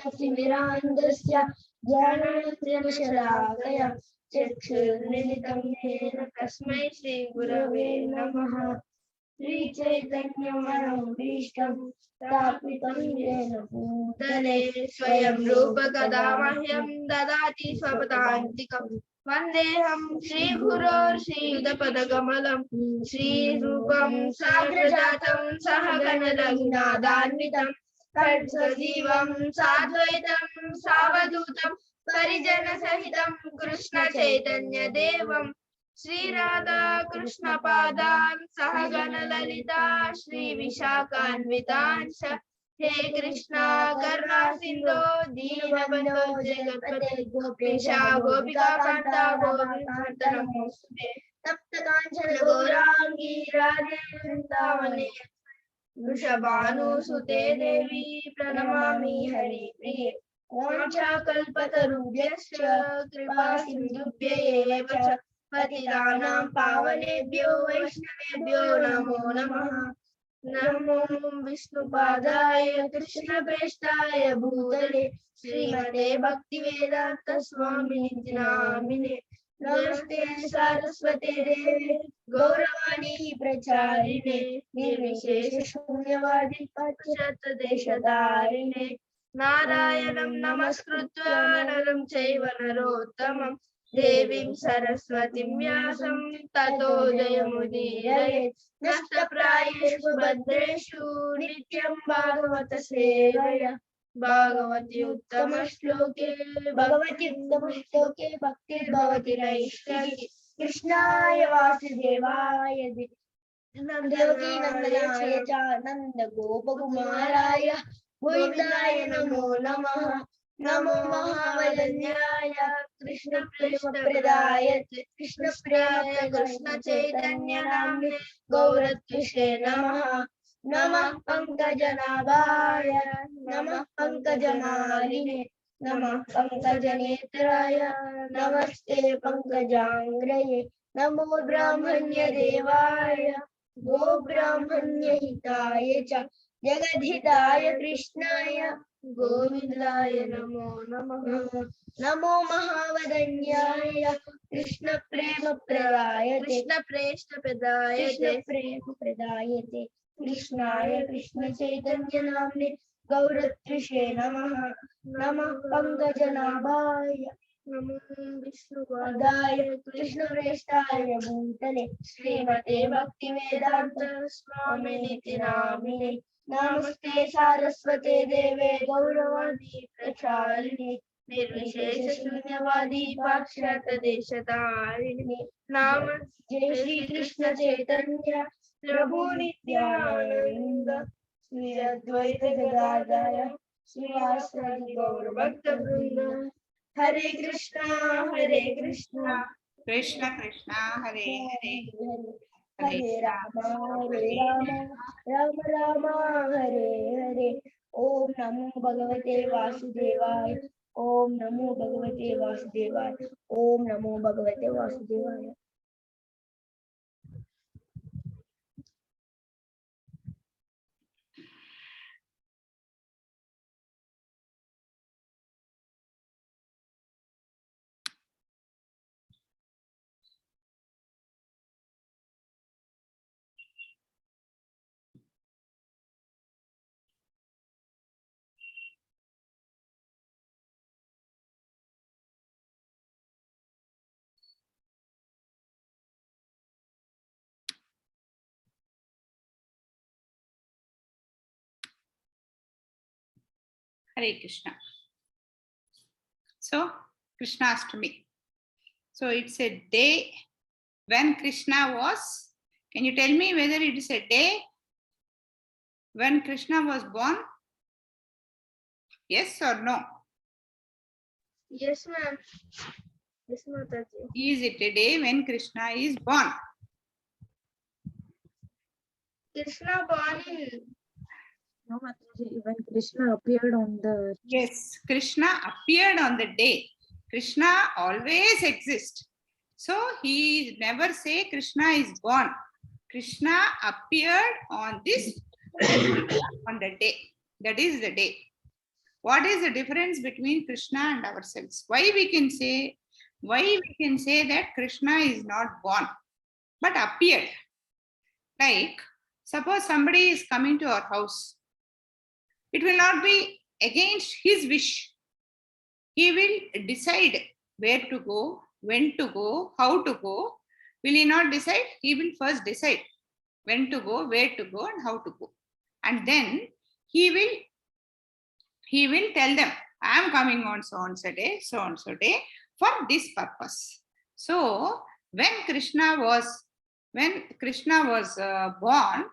ज्ञानतिमिरान्धस्य ज्ञानमुद्रमशलाकया चक्षुर्मिलितं येन तस्मै श्रीगुरवे नमः। श्रीचैतन्यमनोभीष्टं स्थापितं येन भूतले स्वयं रूप कदा मह्यं ददाति स्वपदान्तिकं। वन्देऽहं श्रीगुरो श्रीयुतपदकमलं श्रीरूपं साग्रजातं सहगण रघुनाथान्वितं सजीवं साद्वैतं सावधूतं परिजनसहितं कृष्ण चैतन्य देवं श्री राधा कृष्ण पादान सहगण ललिता श्री विशाखान्वितांश। हे कृष्णा करुणा सिंधो दीनबंधो जगत्पते गोपेशा गोपिका कांता गोविंद नमोस्तुते। तप्त कांचन गौरांगी राधे वृंदावने वृषभानुसुते देवी प्रणमामि हरिप्रिये। वाञ्छाकल्पतरुभ्यश्च कृपा सिन्धुभ्येव च पतितानां पावनेभ्यो वैष्णवेभ्यो नमो नमः। नमो विष्णुपादाय कृष्णप्रेष्ठाय भूतले श्रीमते भक्तिवेदांत स्वामिनिति नामिने। नमस्ते सारस्वते देवे गौरवाणी प्रचारिणे निर्विशेष शून्यवादी पाश्चात्यदेशधारिणे। नारायणं नमस्कृत्य नरं चैव नरोत्तमं देवीं सरस्वतीं व्यासं ततो जयमुदीरयेत्। नष्टप्रायेषु भद्रेषु नित्यं भागवत सेवया भगवति उत्तमश्लोके भक्तिर्भवति नैष्ठिकी। कृष्णाय वासुदेवाय देवकी नंदनाय च नन्दगोपकुमाराय गोविन्दाय नमो नमः। नमो महावदन्याय कृष्णप्रेमप्रदायते कृष्णप्रियाय कृष्णचैतन्य नाम्ने गौरत्विषे नमः। नमः पंकजनाभाय नमः पंकजमालिने नमः पंकजनेत्राय नमस्ते पंकजांग्रये। नमो ब्राह्मण्य देवाय गो ब्राह्मण्य हिताय च जगद्धिताय कृष्णाय गोविन्दाय नमो नमः। नमो महावदन्याय कृष्णप्रेमप्रदायते कृष्णप्रेमप्रदायते कृष्णाय कृष्णचैतन्य नाम्ने गौरत्विषे नमः। नमः पंकजनाभाय नमो विष्णुपादाय कृष्णप्रेष्ठाय भूतले श्रीमते भक्तिवेदांत स्वामिनिति नामिने। नमस्ते सारस्वते देवे गौरवाणी प्रचारिणे निर्विशेष शून्यवादी पाश्चात्यदेशधारिणे। नाम जय श्री कृष्ण चैतन्य प्रभु नित्यानंद श्री अद्वैत गदाधर श्रीवासादि गौर भक्त वृंद। हरे कृष्णा कृष्ण कृष्ण हरे हरे हरे राम राम राम हरे हरे। ओम नमो भगवते वासुदेवाय ओम नमो भगवते वासुदेवाय ओम नमो भगवते वासुदेवाय। Hare Krishna. So, Krishnaastami. So, it's a day when Krishna was. Can you tell me whether it is a day when Krishna was born? Yes or no? Yes, ma'am. Yes, Mataji. Is it a day when Krishna is born? Krishna born in. No, Mataji, when Krishna appeared on the... Yes, Krishna appeared on the day. Krishna always exists. So, he never say Krishna is born. Krishna appeared on this on the day. That is the day. What is the difference between Krishna and ourselves? Why we can say that Krishna is not born, but appeared? Like, suppose somebody is coming to our house. It will not be against his wish. He will decide where to go, when to go, how to go. Will he not decide? He will first decide when to go, where to go, and how to go. And then he will tell them, I am coming on so and so day for this purpose. So when Krishna was born,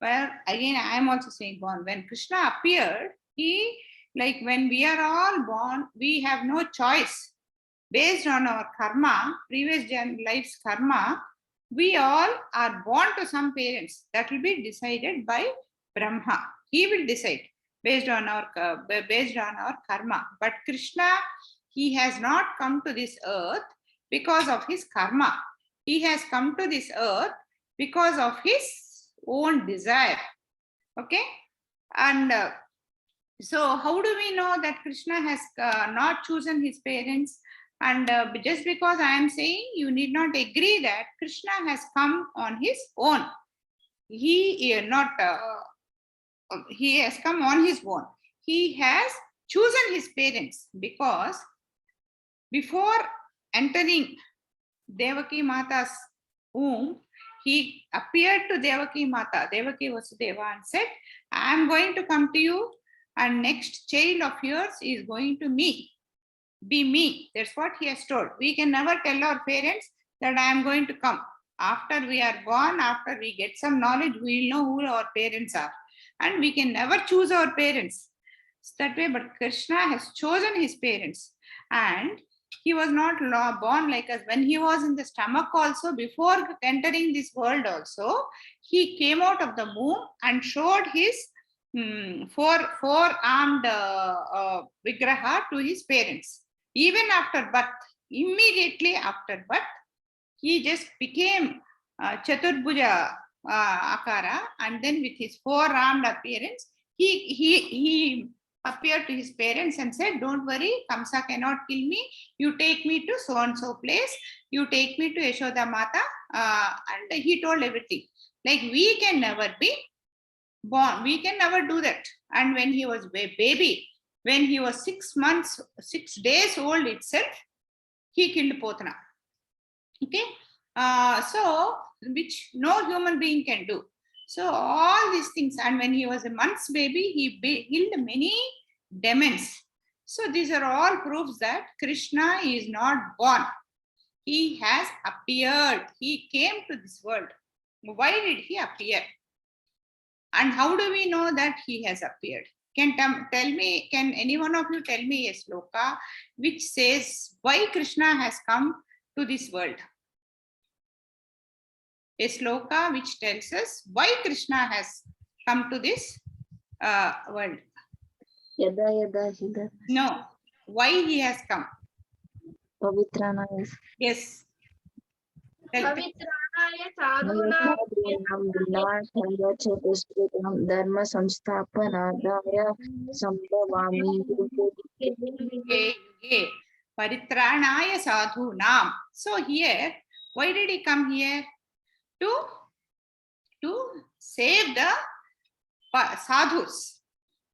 well, again I am also saying born. When Krishna appeared, he, like when we are all born, we have no choice. Based on our karma, previous life's karma, we all are born to some parents. That will be decided by Brahma. He will decide based on our karma. But Krishna, he has not come to this earth because of his karma. He has come to this earth because of his own desire. Okay? And so how do we know that Krishna has not chosen his parents? And just because I am saying, you need not agree that Krishna has come on his own. He has come on his own. He has chosen his parents because before entering Devaki Mata's womb, he appeared to Devaki Mata, Devaki Vasudeva, and said, I am going to come to you, and next child of yours is going to be me. That's what he has told. We can never tell our parents that I am going to come. After we are born, after we get some knowledge, we will know who our parents are. And we can never choose our parents. It's that way, but Krishna has chosen his parents. And he was not born like us. When he was in the stomach also, before entering this world also, he came out of the womb and showed his four-armed vigraha to his parents. Even after birth, immediately after birth, he just became Chaturbhuja Akara, and then with his four-armed appearance, he appeared to his parents and said, don't worry, Kamsa cannot kill me. You take me to so-and-so place. You take me to Yashoda Mata. And he told everything. Like, we can never be born. We can never do that. And when he was a baby, when he was 6 days old itself, he killed Potana. Okay. So, which no human being can do. So all these things, and when he was a month's baby, he killed many demons. So these are all proofs that Krishna is not born. He has appeared. He came to this world. Why did he appear? And how do we know that he has appeared? Can any one of you tell me a sloka which says why Krishna has come to this world? A sloka which tells us why Krishna has come to this world. No, why he has come? Pavitranaya. Yes. Pavitranaya sadhunam dharma samsthapanadaya sambhavami. Paritranaya sadhunam. So here, why did he come here? To save the sadhus.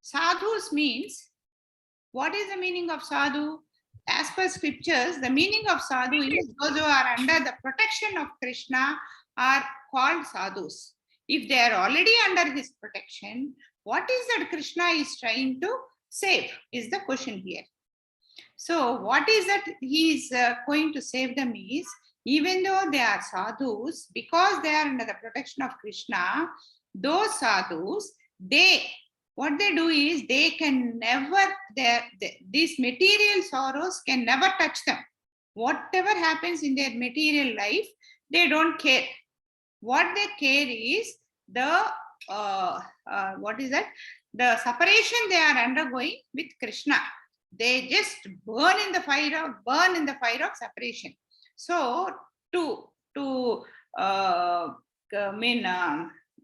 Sadhus means, what is the meaning of sadhu? As per scriptures, the meaning of sadhu is those who are under the protection of Krishna are called sadhus. If they are already under his protection, what is that Krishna is trying to save is the question here. So what is that he is going to save them is, even though they are sadhus, because they are under the protection of Krishna, those sadhus, what they do is they can never, these material sorrows can never touch them. Whatever happens in their material life, they don't care. What they care is the the separation they are undergoing with Krishna. They just burn in the fire of separation. So to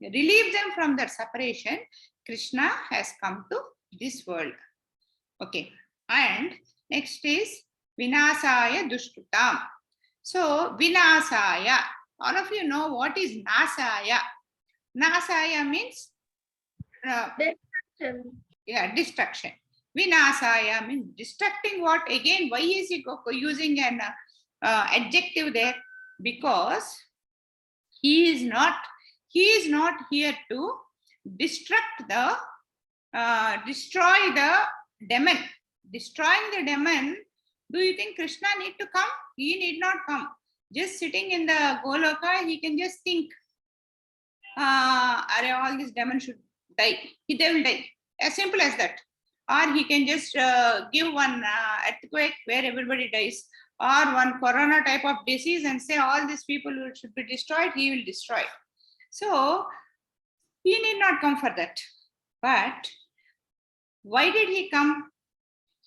relieve them from that separation, Krishna has come to this world. Okay. And next is Vinasaya Dushkutam. So Vinasaya, all of you know what is Nasaya. Nasaya means destruction. Vinasaya means destructing what? Again, why is he using an adjective there? Because he is not here to destruct the destroy the demon. Destroying the demon, do you think Krishna need to come? He need not come. Just sitting in the Goloka, he can just think, all these demons should die. They will die. As simple as that. Or he can just give one earthquake where everybody dies, or one corona type of disease and say all these people should be destroyed, he will destroy. So he need not come for that. But why did he come?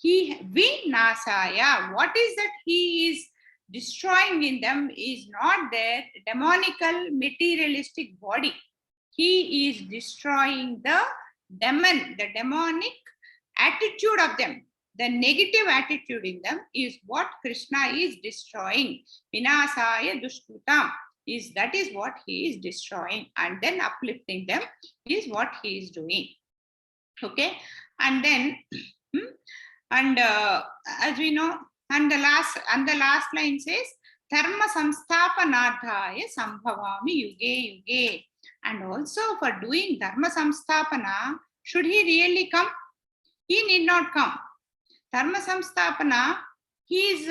Vinasaya. What is that he is destroying in them is not their demonical materialistic body. He is destroying the demon, the demonic attitude of them. The negative attitude in them is what Krishna is destroying. Vinasaya Dushkutam that is what he is destroying, and then uplifting them is what he is doing. Okay, and then as we know, and the last line says Dharma Samsthapanardhaya Sambhavami Yuge Yuge. And also for doing Dharma Samsthapana, should he really come? He need not come. Dharma Samsthapana, he is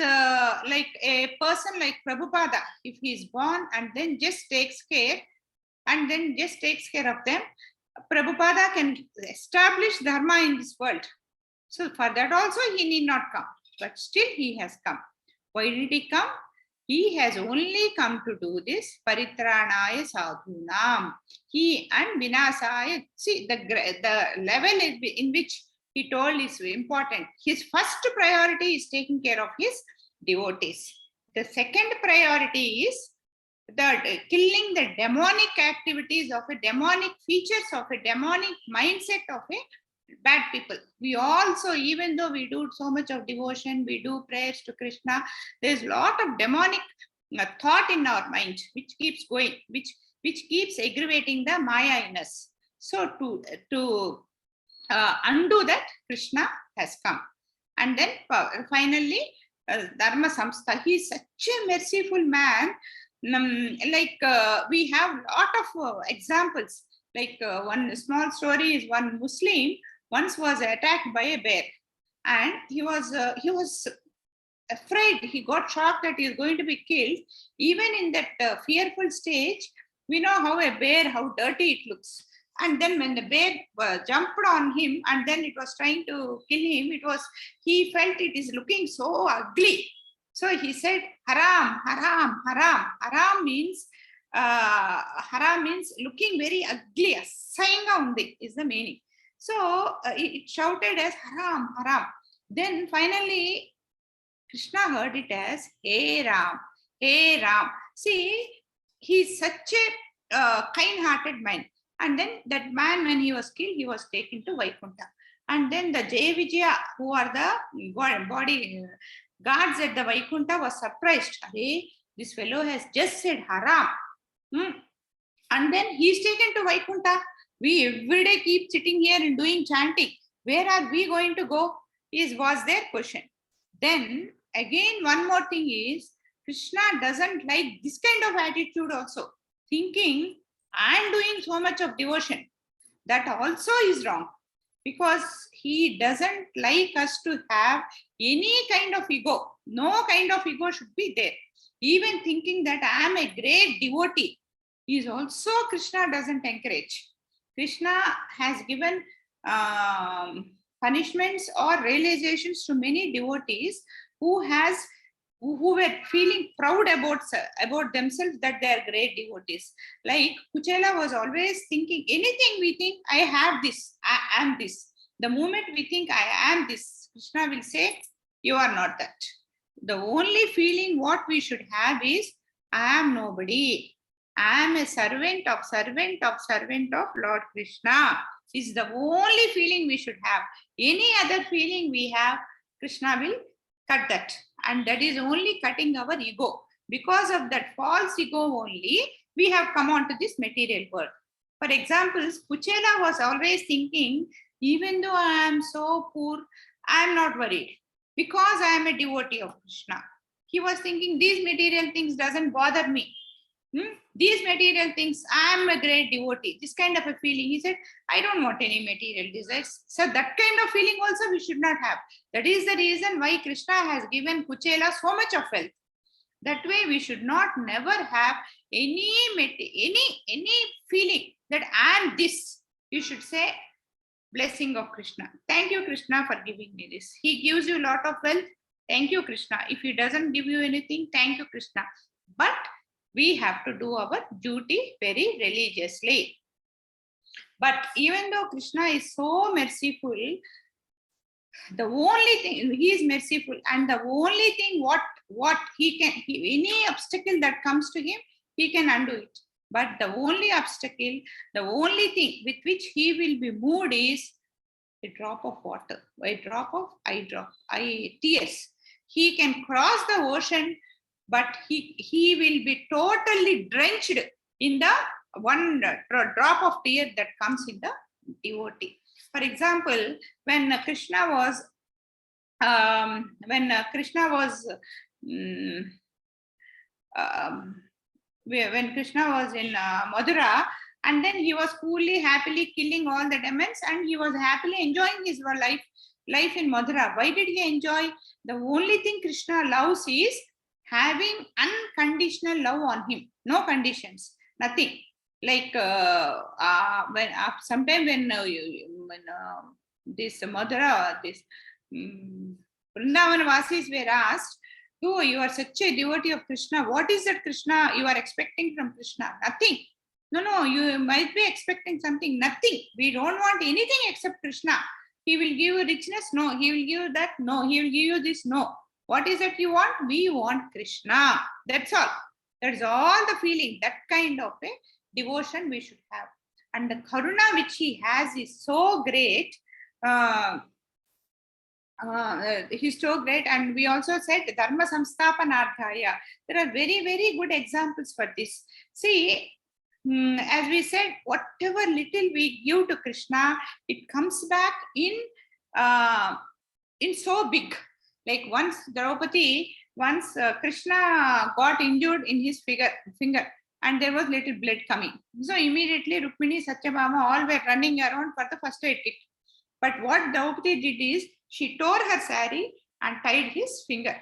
like a person like Prabhupada. If he is born and then just takes care of them, Prabhupada can establish Dharma in this world. So for that also he need not come. But still he has come. Why did he come? He has only come to do this Paritranaya Sadhunam. He and Vinasaya. See, the level in which he told is important. His first priority is taking care of his devotees. The second priority is killing the demonic activities of a demonic features of a demonic mindset of a bad people. We also, even though we do so much of devotion, we do prayers to Krishna, there's a lot of demonic thought in our mind which keeps going, which keeps aggravating the Maya in us. So to undo that, Krishna has come. And then finally Dharma Samstha. He is such a merciful man. We have a lot of examples. One small story is one Muslim once was attacked by a bear, and he was afraid. He got shocked that he is going to be killed. Even in that fearful stage, we know how a bear, how dirty it looks. And then when the bear jumped on him and then it was trying to kill him, he felt it is looking so ugly. So he said, haram, haram, haram. Haram means looking very ugly. Asayanga undi is the meaning. So it shouted as haram, haram. Then finally Krishna heard it as Hey Ram, Hey Ram. See, he's such a kind-hearted man. And then that man, when he was killed, he was taken to Vaikuntha. And then the Jaya Vijaya, who are the body guards at the Vaikuntha, was surprised. Hey, this fellow has just said haram. And then he is taken to Vaikuntha. We every day keep sitting here and doing chanting. Where are we going to go? Was their question. Then again, one more thing is, Krishna doesn't like this kind of attitude also. Thinking, I am doing so much of devotion. That also is wrong. Because he doesn't like us to have any kind of ego. No kind of ego should be there. Even thinking that I am a great devotee is also Krishna doesn't encourage. Krishna has given punishments or realizations to many devotees who were feeling proud about themselves that they are great devotees. Like Kuchela was always thinking, anything we think, I have this, I am this. The moment we think I am this, Krishna will say, you are not that. The only feeling what we should have is, I am nobody. I am a servant of Lord Krishna. is the only feeling we should have. Any other feeling we have, Krishna will cut that. And that is only cutting our ego. Because of that false ego only, we have come on to this material world. For example, Kuchela was always thinking, even though I am so poor, I am not worried because I am a devotee of Krishna. He was thinking these material things doesn't bother me. These material things, I am a great devotee. This kind of a feeling. He said, I don't want any material desires. So that kind of feeling also we should not have. That is the reason why Krishna has given Kuchela so much of wealth. That way we should not never have any feeling that I am this. You should say, blessing of Krishna. Thank you, Krishna, for giving me this. He gives you a lot of wealth. Thank you, Krishna. If he doesn't give you anything, thank you, Krishna. But we have to do our duty very religiously. But even though Krishna is so merciful, the only thing, he is merciful, and the only thing what he can, any obstacle that comes to him, he can undo it. But the only obstacle, the only thing with which he will be moved is a drop of water, a drop of tears. He can cross the ocean, but he will be totally drenched in the one drop of tear that comes in the devotee. For example, when Krishna was when Krishna was in Madura, and then he was coolly, happily killing all the demons, and he was happily enjoying his life in Madura. Why did he enjoy? The only thing Krishna loves is having unconditional love on him, no conditions, nothing. Like when sometime when this Madura, this Vrindavan Vasis were asked, "Oh, you are such a devotee of Krishna. What is that Krishna you are expecting from Krishna?" Nothing. No, you might be expecting something. Nothing. We don't want anything except Krishna. He will give you richness. No. He will give you that. No. He will give you this. No. What is it you want? We want Krishna. That's all. That's all the feeling. That kind of a devotion we should have. And the karuna which he has is so great. He's so great. And we also said dharma samsthapanarthaya. There are very, very good examples for this. See, as we said, whatever little we give to Krishna, it comes back in so big. Like once Draupadi, Krishna got injured in his finger, and there was little blood coming. So immediately Rukmini, Satyabhama, all were running around for the first aid kit. But what Draupadi did is, she tore her sari and tied his finger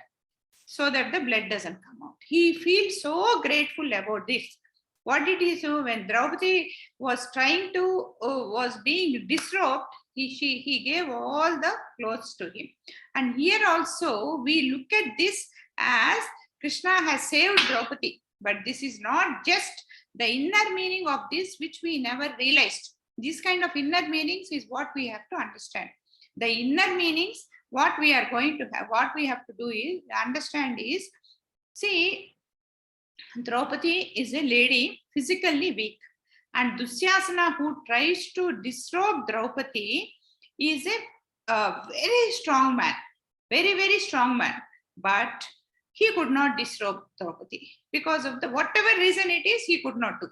so that the blood doesn't come out. He feels so grateful about this. What did he do when Draupadi was trying to, was being disrobed? He gave all the clothes to him. And here also we look at this as Krishna has saved Draupadi. But this is not just the inner meaning of this, which we never realized. This kind of inner meanings is what we have to understand. The inner meanings, what we are going to have, what we have to do is understand is, see, Draupadi is a lady physically weak, and Dusyasana, who tries to disrobe Draupadi, is a very strong man, very, very strong man. But he could not disrobe Draupadi because of the whatever reason it is, he could not do.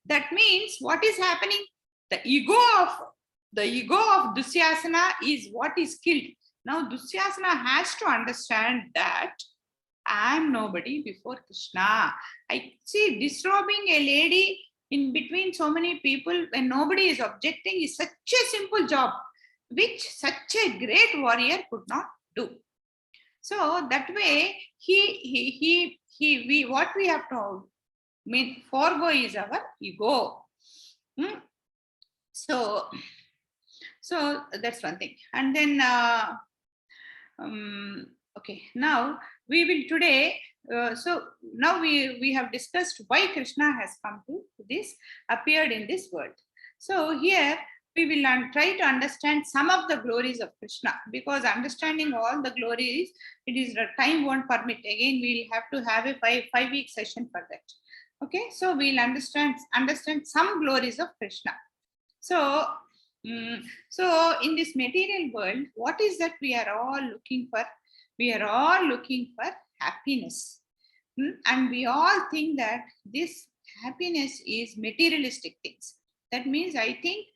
That means what is happening? The ego of Dusyasana is what is killed. Now Dusyasana has to understand that I am nobody before Krishna. I see disrobing a lady in between so many people when nobody is objecting is such a simple job, which such a great warrior could not do. So that way, what we have to forego is our ego. So that's one thing. And then, okay, now we will today, so now we have discussed why Krishna has come to this, appeared in this world. So here we will try to understand some of the glories of Krishna, because understanding all the glories, it is time won't permit. Again, we'll have to have a five-week session for that. Okay, so we'll understand some glories of Krishna. So So in this material world, what is that we are all looking for? We are all looking for happiness. And we all think that this happiness is materialistic things. That means I think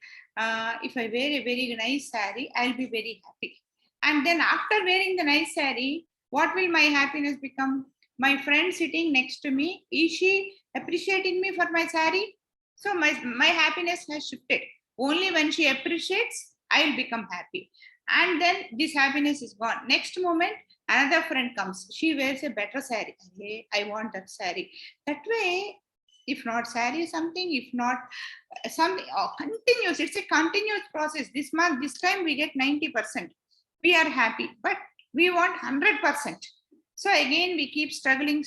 if I wear a very nice saree, I'll be very happy. And then after wearing the nice saree, what will my happiness become? My friend sitting next to me, is she appreciating me for my saree? So my happiness has shifted. Only when she appreciates, I'll become happy. And then this happiness is gone. Next moment, another friend comes. She wears a better saree. Hey, I want that saree. That way, if not saree, something, if not something, continuous. It's a continuous process. This month, this time we get 90%. We are happy, but we want 100%. So again, we keep struggling.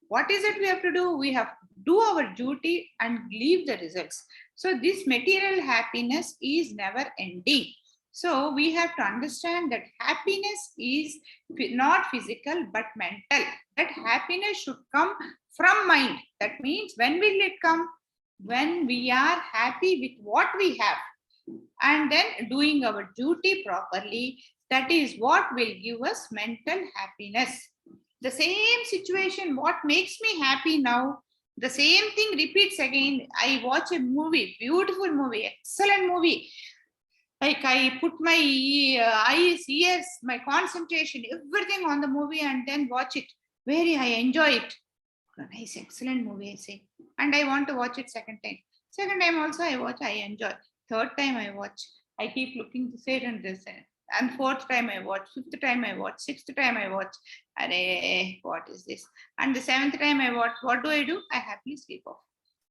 What is it we have to do? We have to do our duty and leave the results. So this material happiness is never ending. So we have to understand that happiness is not physical but mental. That happiness should come from mind. That means when will it come? When we are happy with what we have and then doing our duty properly. That is what will give us mental happiness. The same situation, what makes me happy now, the same thing repeats again. I watch a movie, beautiful movie, excellent movie. Like I put my eyes, ears, my concentration, everything on the movie and then watch it. Very, I enjoy it. Nice, excellent movie, I say. And I want to watch it second time. Second time also I watch, I enjoy. Third time I watch. I keep looking this side and this side. And fourth time I watch, fifth time I watch, sixth time I watch. Array, what is this? And the seventh time I watch, what do? I happily sleep off.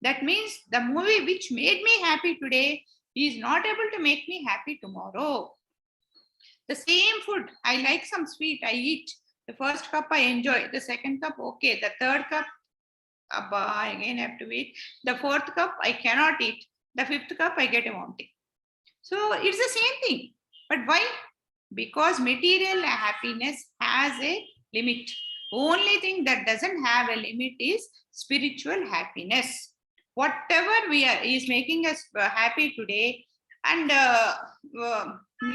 That means the movie which made me happy today is not able to make me happy tomorrow. The same food, I like some sweet, I eat. The first cup I enjoy, the second cup, okay. The third cup, abba, again I have to eat. The fourth cup, I cannot eat. The fifth cup, I get a vomiting. So it's the same thing. But why? Because material happiness has a limit. Only thing that doesn't have a limit is spiritual happiness. Whatever we are is making us happy today, and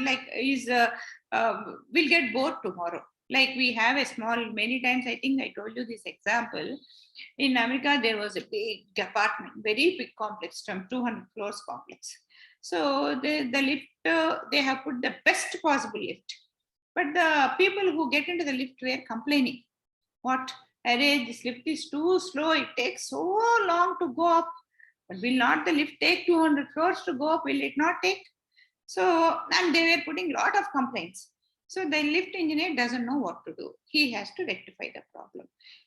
like is will get bored tomorrow. Like we have a small, many times I think I told you this example. In America, there was a big apartment, very big complex, from 200 floors complex. So the lift, they have put the best possible lift. But the people who get into the lift were complaining. What? Array, this lift is too slow. It takes so long to go up. But will not the lift take 200 floors to go up? Will it not take? So, and they were putting a lot of complaints. So the lift engineer doesn't know what to do. He has to rectify the problem.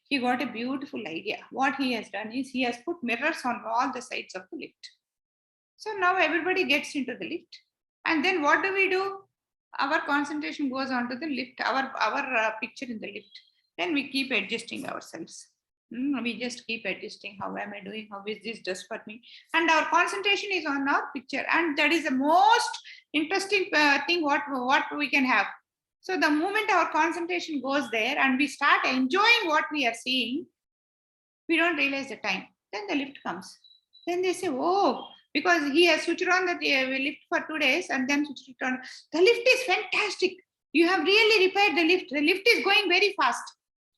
He got a beautiful idea. What he has done is he has put mirrors on all the sides of the lift. So now everybody gets into the lift. And then what do? Our concentration goes onto the lift, our picture in the lift. Then we keep adjusting ourselves. We just keep adjusting. How am I doing? How is this just for me? And our concentration is on our picture. And that is the most interesting thing what we can have. So the moment our concentration goes there and we start enjoying what we are seeing, we don't realize the time. Then the lift comes. Then they say, oh, because he has switched on the lift for 2 days and then switched it on. The lift is fantastic. You have really repaired the lift. The lift is going very fast.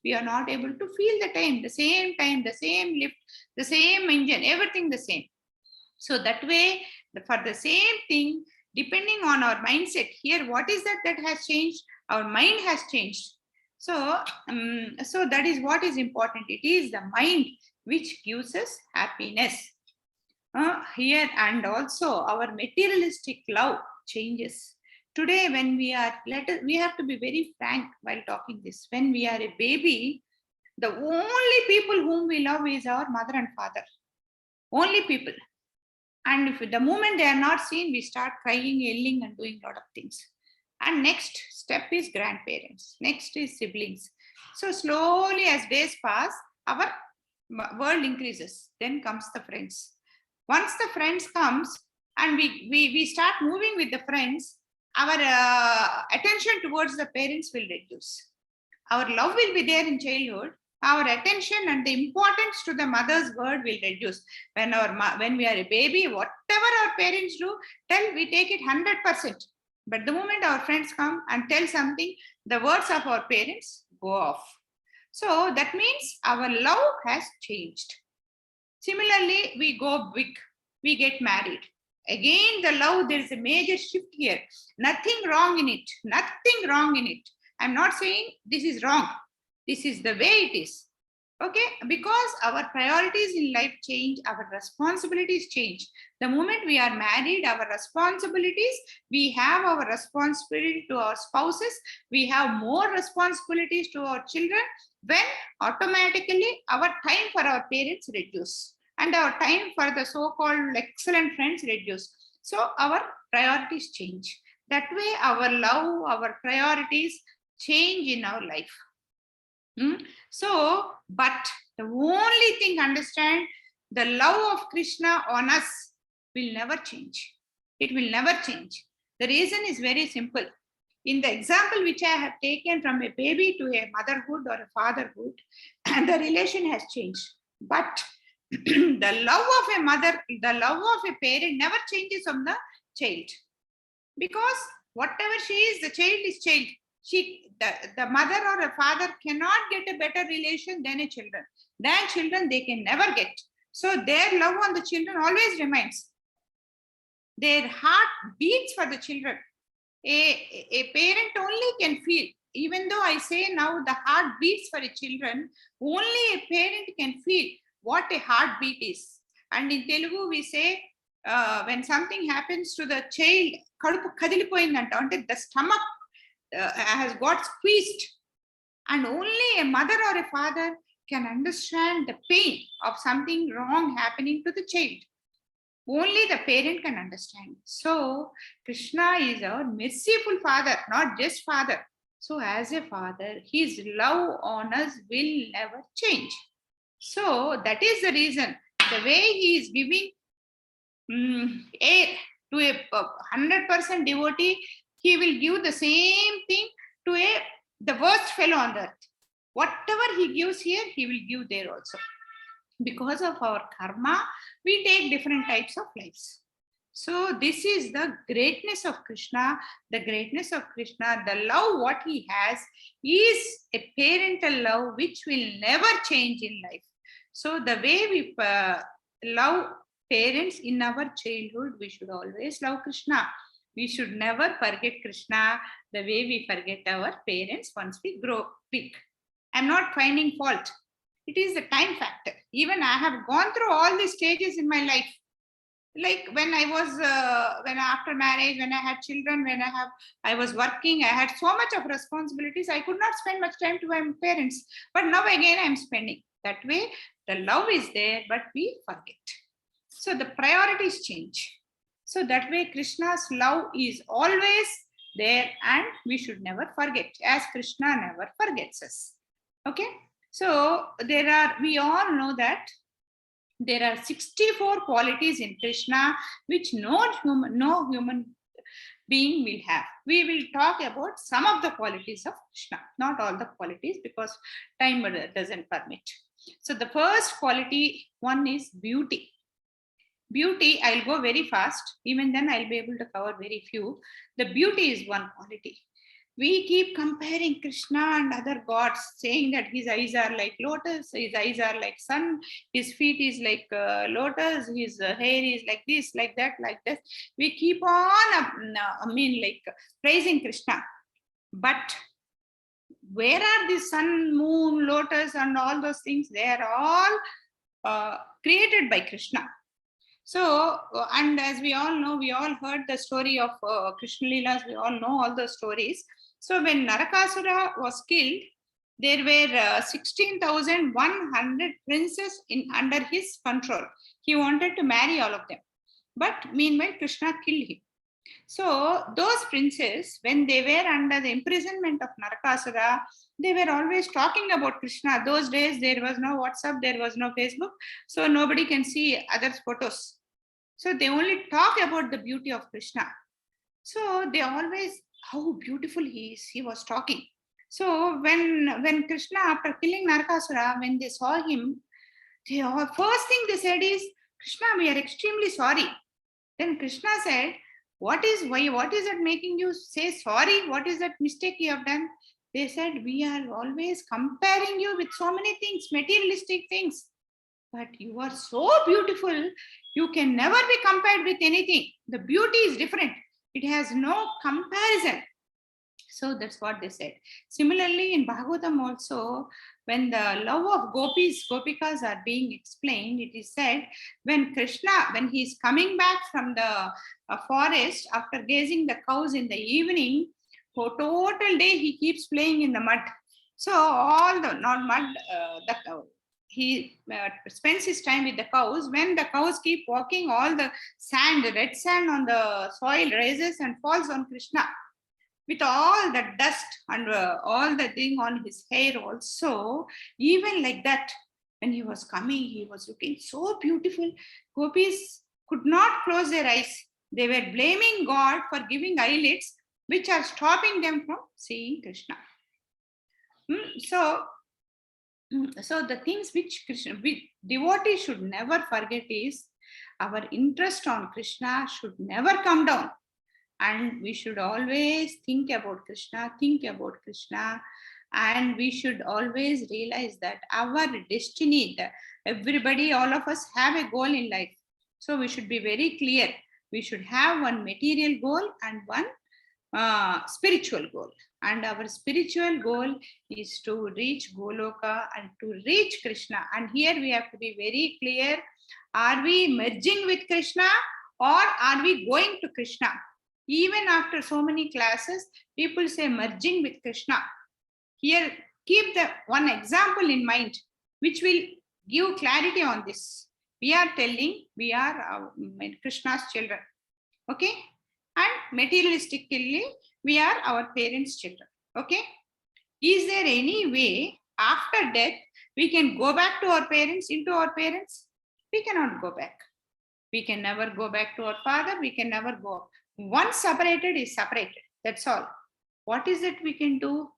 We are not able to feel the time, the same lift, the same engine, everything the same. So that way, for the same thing, depending on our mindset, here, what is that has changed? Our mind has changed. So, so that is what is important. It is the mind which gives us happiness. Here, and also our materialistic love changes. Today, when we have to be very frank while talking this. When we are a baby, the only people whom we love is our mother and father. Only people. And if the moment they are not seen, we start crying, yelling, and doing a lot of things. And next step is grandparents. Next is siblings. So slowly as days pass, our world increases. Then comes the friends. Once the friends comes and we start moving with the friends, our attention towards the parents will reduce. Our love will be there in childhood. our attention and the importance to the mother's word will reduce. When we are a baby, whatever our parents do, we take it 100%. But the moment our friends come and tell something, the words of our parents go off. So that means our love has changed. Similarly, we go big, we get married. Again, the love, there is a major shift here. Nothing wrong in it. Nothing wrong in it. I'm not saying this is wrong. This is the way it is. Okay, because our priorities in life change, our responsibilities change. The moment we are married, our responsibilities, we have our responsibility to our spouses, we have more responsibilities to our children, when automatically our time for our parents reduce and our time for the so-called excellent friends reduce. So our priorities change. That way our love, our priorities change in our life. So, but the only thing, understand, the love of Krishna on us will never change. It will never change. The reason is very simple. In the example which I have taken from a baby to a motherhood or a fatherhood, the relation has changed. But the love of a mother, the love of a parent never changes from the child. Because whatever she is, the child is child. The mother or a father cannot get a better relation than a children. Than children, they can never get. So their love on the children always remains. Their heart beats for the children. A parent only can feel. Even though I say now the heart beats for a children, only a parent can feel what a heartbeat is. And in Telugu we say, when something happens to the child, the stomach has got squeezed, and only a mother or a father can understand the pain of something wrong happening to the child. Only the parent can understand. So Krishna is our merciful father, not just father. So as a father, his love on us will never change. So that is the reason, the way he is giving air to a 100% devotee, he will give the same thing to the worst fellow on earth. Whatever he gives here, he will give there also. Because of our karma, we take different types of lives. So this is the greatness of Krishna. The greatness of Krishna, the love what he has is a parental love which will never change in life. So the way we love parents in our childhood, we should always love Krishna. We should never forget Krishna the way we forget our parents once we grow big. I'm not finding fault. It is the time factor. Even I have gone through all these stages in my life. Like when I was, when after marriage, when I had children, I was working, I had so much of responsibilities. I could not spend much time to my parents. But now again, I'm spending. That way, the love is there, but we forget. So the priorities change. So that way, Krishna's love is always there, and we should never forget, as Krishna never forgets us. Okay. So we all know that there are 64 qualities in Krishna which no human being will have. We will talk about some of the qualities of Krishna, not all the qualities, because time doesn't permit. So the first quality, one is beauty. Beauty, I'll go very fast. Even then, I'll be able to cover very few. The beauty is one quality. We keep comparing Krishna and other gods, saying that his eyes are like lotus, his eyes are like sun, his feet is like lotus, his hair is like this, like that, like that. We keep on, praising Krishna. But where are the sun, moon, lotus, and all those things? They are all created by Krishna. So, and as we all know, we all heard the story of Krishna Leelas, we all know all the stories. So when Narakasura was killed, there were 16,100 princes under his control. He wanted to marry all of them. But meanwhile, Krishna killed him. So those princes, when they were under the imprisonment of Narakasura, they were always talking about Krishna. Those days, there was no WhatsApp, there was no Facebook, so nobody can see others' photos. So they only talk about the beauty of Krishna. So they always, how beautiful he is, he was talking. So when Krishna, after killing Narakasura, when they saw him, first thing they said is, Krishna, we are extremely sorry. Then Krishna said, what is that making you say sorry? What is that mistake you have done? They said, we are always comparing you with so many things, materialistic things. But you are so beautiful, you can never be compared with anything. The beauty is different. It has no comparison. So that's what they said. Similarly, in Bhagavatam also, when the love of Gopikas are being explained, it is said, when Krishna, when he is coming back from the forest after gazing the cows in the evening, for total day he keeps playing in the mud. So all the, not mud, he spends his time with the cows. When the cows keep walking, all the sand, the red sand on the soil rises and falls on Krishna, with all the dust and all the thing on his hair also. Even like that, when he was coming, he was looking so beautiful. Gopis could not close their eyes. They were blaming God for giving eyelids, which are stopping them from seeing Krishna. So the things which devotees should never forget is, our interest on Krishna should never come down. And we should always think about Krishna, and we should always realize that our destiny, everybody, all of us have a goal in life. So we should be very clear. We should have one material goal and one spiritual goal. And our spiritual goal is to reach Goloka and to reach Krishna. And here we have to be very clear. Are we merging with Krishna or are we going to Krishna? Even after so many classes, people say merging with Krishna. Here, keep the one example in mind, which will give clarity on this. We are telling we are Krishna's children. Okay? And materialistically, we are our parents' children. Okay? Is there any way after death we can go back to our parents, into our parents? We cannot go back. We can never go back to our father. We can never go. Once separated is separated. That's all. What is it we can do?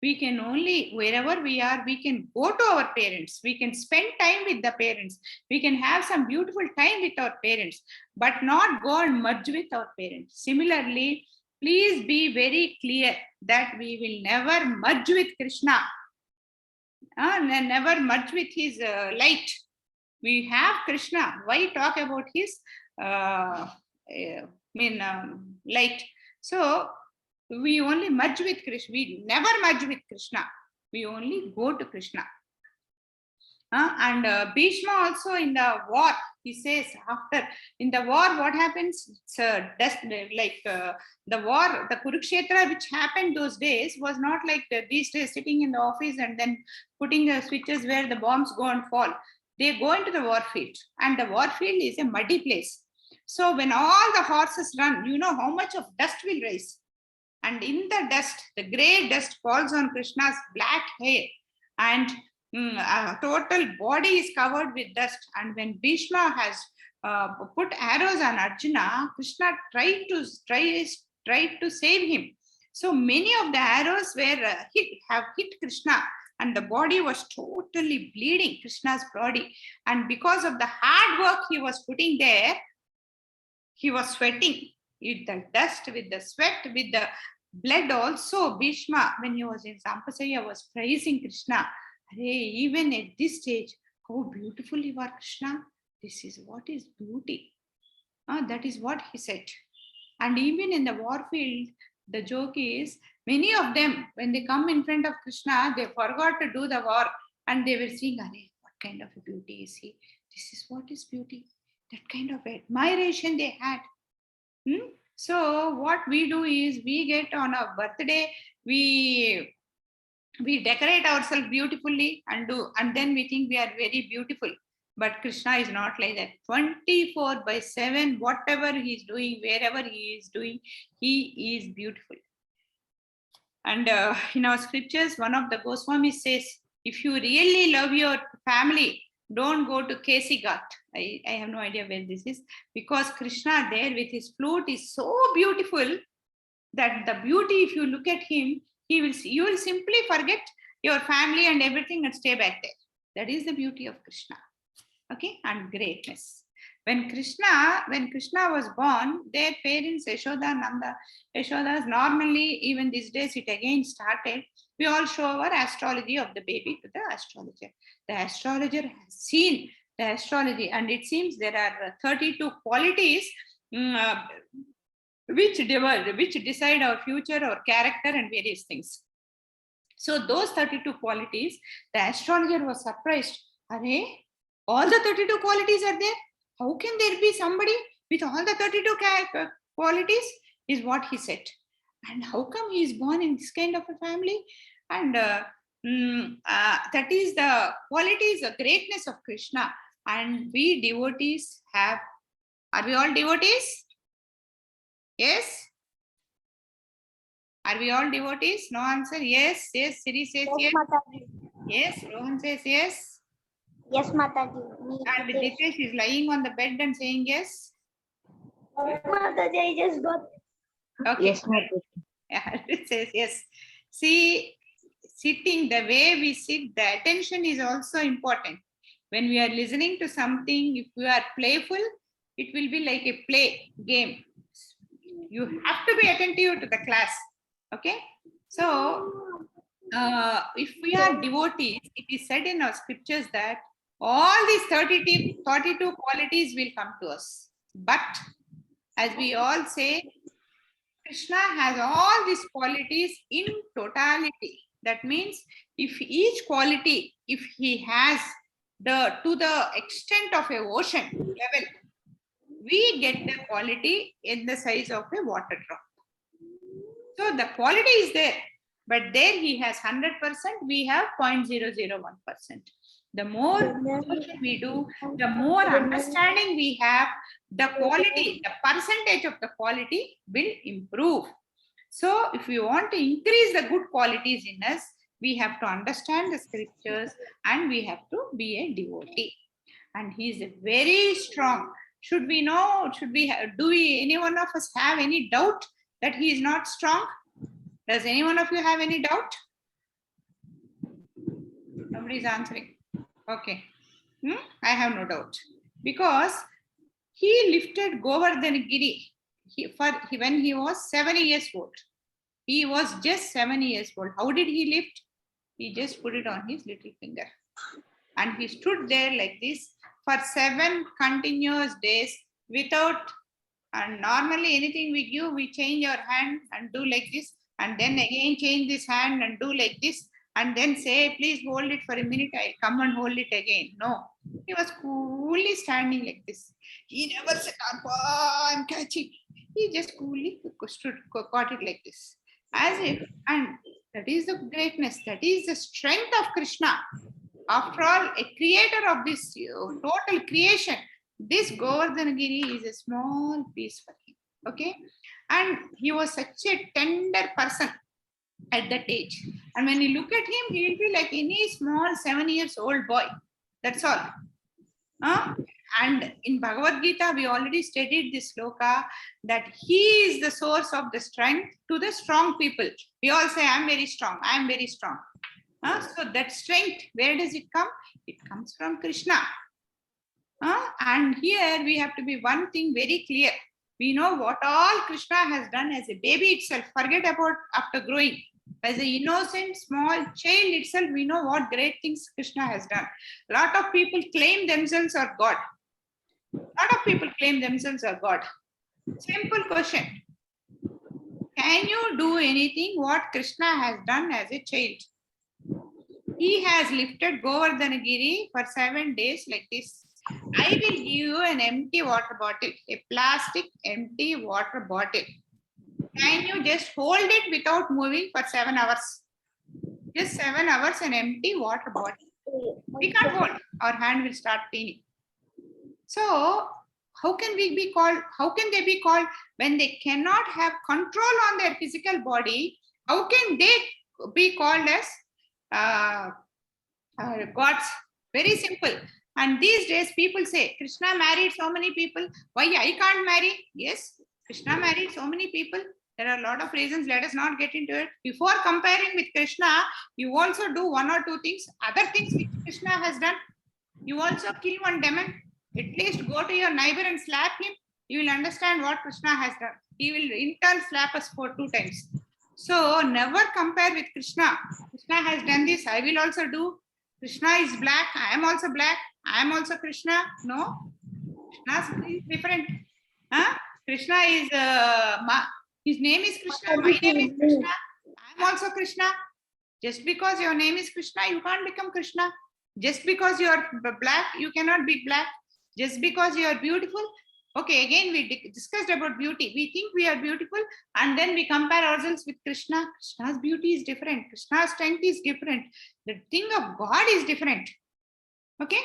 We can only, wherever we are, we can go to our parents. We can spend time with the parents. We can have some beautiful time with our parents, but not go and merge with our parents. Similarly, please be very clear that we will never merge with Krishna. Never merge with his light. We have Krishna. Why talk about his light? So we only merge with Krishna. We never merge with Krishna. We only go to Krishna. And Bhishma also in the war, he says, after in the war, what happens? It's dust, like the war, the Kurukshetra, which happened those days, was not like these days sitting in the office and then putting the switches where the bombs go and fall. They go into the war field, and the war field is a muddy place. So when all the horses run, you know how much of dust will rise. And in the dust, the gray dust falls on Krishna's black hair, and total body is covered with dust. And when Bhishma has put arrows on Arjuna, Krishna tried to save him. So many of the arrows have hit Krishna, and the body was totally bleeding, Krishna's body. And because of the hard work he was putting there, he was sweating with the dust, with the sweat, with the blood also. Bhishma, when he was in Sampasaya, was praising Krishna. Even at this stage, how beautiful you are, Krishna. This is what is beauty. That is what he said. And even in the war field, the joke is, many of them, when they come in front of Krishna, they forgot to do the war, and they were saying, what kind of a beauty is he? This is what is beauty. That kind of admiration they had. So what we do is, we get on our birthday, we decorate ourselves beautifully and then we think we are very beautiful. But Krishna is not like that. 24/7, whatever he is doing, wherever he is doing, he is beautiful. And in our scriptures, one of the Goswamis says, if you really love your family, don't go to Kesi Ghat. I have no idea where this is, because Krishna there with his flute is so beautiful that the beauty, if you look at him, You will simply forget your family and everything and stay back there. That is the beauty of Krishna. Okay, and greatness. When Krishna was born, their parents, Yashoda, Nanda, Yashoda's normally, even these days, it again started. We all show our astrology of the baby to the astrologer. The astrologer has seen the astrology, and it seems there are 32 qualities which decide our future, our character, and various things. So those 32 qualities, the astrologer was surprised. Arey, all the 32 qualities are there. How can there be somebody with all the 32 qualities? Is what he said. And how come he is born in this kind of a family? And that is the qualities, the greatness of Krishna. And we devotees have. Are we all devotees? Yes. Are we all devotees? No answer. Yes. Yes. Siri says yes. Mataji. Yes. Rohan says yes. Yes, Mataji. And Ditesh is lying on the bed and saying yes. Mataji, I just got. Okay. Yes, Mataji. Yeah, it says yes. See, sitting, the way we sit, the attention is also important. When we are listening to something, if we are playful, it will be like a play game. You have to be attentive to the class. Okay. So, if we are devotees, it is said in our scriptures that all these 32 qualities will come to us. But as we all say, Krishna has all these qualities in totality. That means if each quality, if he has to the extent of a ocean level, we get the quality in the size of a water drop. So the quality is there, but there he has 100%, we have 0.001%. The more devotion we do, the more understanding we have, the quality, the percentage of the quality will improve. So if we want to increase the good qualities in us, we have to understand the scriptures and we have to be a devotee. And he is very strong. Should we know, any one of us have any doubt that he is not strong? Does any one of you have any doubt? Nobody is answering. Okay. I have no doubt. Because he lifted Govardhanagiri when he was 7 years old. He was just 7 years old. How did he lift? He just put it on his little finger. And he stood there like this for 7 continuous days without, and normally anything we give, we change our hand and do like this, and then again change this hand and do like this, and then say, please hold it for a minute, I'll come and hold it again. No, he was coolly standing like this. He never said, I'm catching. He just coolly caught it like this. As if, and that is the greatness, that is the strength of Krishna. After all, a creator of this total creation, this Govardhanagiri is a small piece for him. Okay? And he was such a tender person at that age. And when you look at him, he will be like any small 7 years old boy. That's all. And in Bhagavad Gita, we already studied this sloka that he is the source of the strength to the strong people. We all say, I'm very strong, I'm very strong. So that strength, where does it come? It comes from Krishna. And here we have to be one thing very clear. We know what all Krishna has done as a baby itself. Forget about after growing. As an innocent small child itself, we know what great things Krishna has done. A lot of people claim themselves are God. Simple question. Can you do anything what Krishna has done as a child? He has lifted Govardhanagiri for 7 days like this. I will give you an empty water bottle, a plastic empty water bottle. Can you just hold it without moving for 7 hours? Just 7 hours, an empty water bottle. We can't hold. Our hand will start paining. So, how can they be called when they cannot have control on their physical body? How can they be called as gods? Very simple. And these days people say, Krishna married so many people. Why I can't marry? Yes, Krishna married so many people. There are a lot of reasons. Let us not get into it. Before comparing with Krishna, you also do one or two things. Other things which Krishna has done. You also kill one demon. At least go to your neighbor and slap him. You will understand what Krishna has done. He will in turn slap us for 2 times. So never compare with Krishna. Krishna has done this. I will also do. Krishna is black. I am also black. I am also Krishna. No. Krishna is different. Huh? Krishna is his name is Krishna. My name is Krishna. I am also Krishna. Just because your name is Krishna, you can't become Krishna. Just because you are black, you cannot be black. Just because you are beautiful. Okay, again we discussed about beauty. We think we are beautiful and then we compare ourselves with Krishna. Krishna's beauty is different. Krishna's strength is different. The thing of God is different. Okay.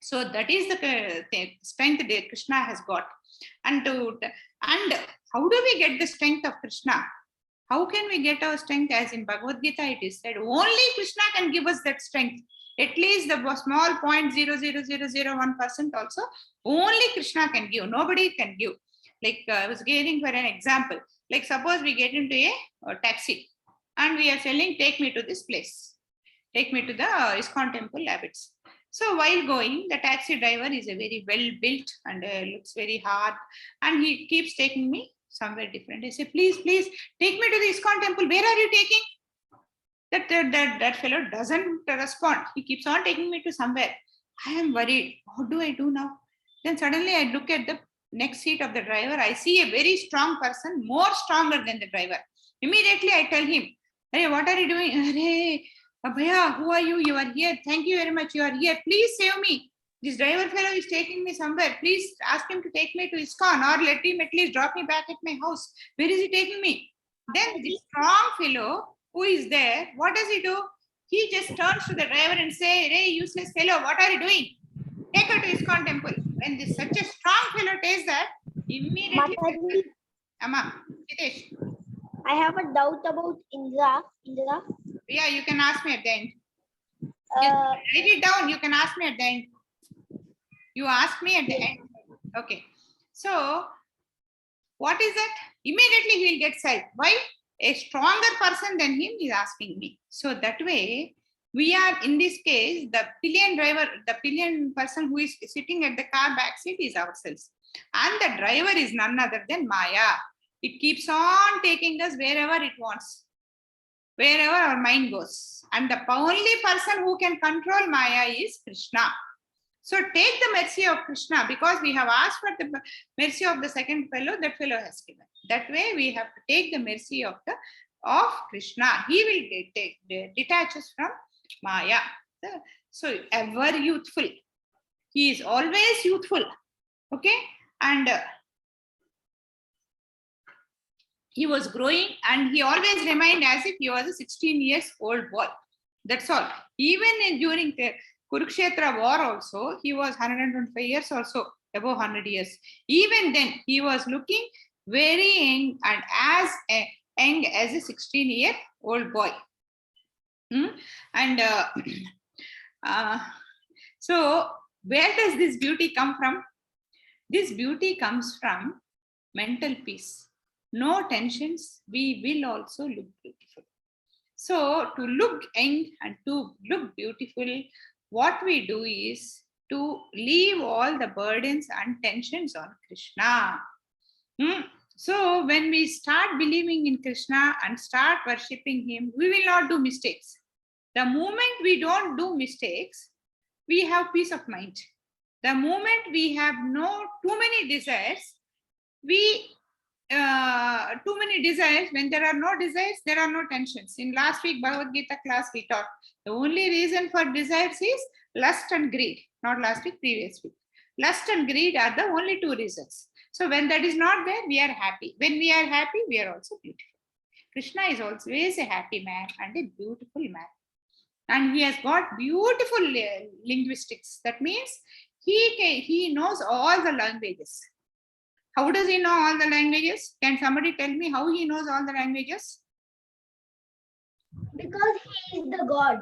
So that is the strength that Krishna has got. And how do we get the strength of Krishna? How can we get our strength? As in Bhagavad Gita, it is said, only Krishna can give us that strength. At least the small 0.00001% also, only Krishna can give. Nobody can give. Like I was getting for an example. Like suppose we get into a taxi and we are telling, take me to this place. Take me to the ISKCON temple habits. So while going, the taxi driver is a very well built and looks very hard, and he keeps taking me somewhere different. I say, please, please take me to the ISKCON temple. Where are you taking? That fellow doesn't respond. He keeps on taking me to somewhere. I am worried. What do I do now? Then suddenly I look at the next seat of the driver. I see a very strong person, more stronger than the driver. Immediately I tell him, hey, what are you doing? Hey, Abhaya, who are you? You are here. Thank you very much. You are here. Please save me. This driver fellow is taking me somewhere. Please ask him to take me to ISKCON, or let him at least drop me back at my house. Where is he taking me? Then this strong fellow who is there, what does he do? He just turns to the driver and say, hey, useless fellow, what are you doing? Take her to ISKCON temple. When this such a strong fellow takes that, immediately. Mataji, Amma, Hitesh. I have a doubt about Indra. Yeah, you can ask me at the end. Just write it down. You can ask me at the end. You ask me at the end. Okay. So, what is that? Immediately he will get sad. Why? A stronger person than him is asking me. So that way, we are in this case, the pillion driver, the pillion person who is sitting at the car back seat is ourselves. And the driver is none other than Maya. It keeps on taking us wherever it wants, wherever our mind goes. And the only person who can control Maya is Krishna. So take the mercy of Krishna, because we have asked for the mercy of the second fellow, that fellow has given. That way we have to take the mercy of Krishna. He will detach us from Maya. So ever youthful. He is always youthful. Okay. And he was growing, and he always remained as if he was a 16 years old boy. That's all. Even during the Kurukshetra war also, he was 125 years or so, above 100 years. Even then, he was looking very young, and as young as a 16-year-old boy. And so, where does this beauty come from? This beauty comes from mental peace. No tensions, we will also look beautiful. So, to look young and to look beautiful, what we do is to leave all the burdens and tensions on Krishna. So when we start believing in Krishna and start worshipping him, we will not do mistakes. The moment we don't do mistakes, we have peace of mind. The moment we have too many desires, when there are no desires, there are no tensions. In last week Bhagavad Gita class we taught the only reason for desires is lust and greed. Not last week, previous week. Lust and greed are the only two reasons. So when that is not there, we are happy. When we are happy, we are also beautiful. Krishna is always a happy man and a beautiful man. And he has got beautiful linguistics. That means he knows all the languages. How does he know all the languages? Can somebody tell me how he knows all the languages? Because he is the God.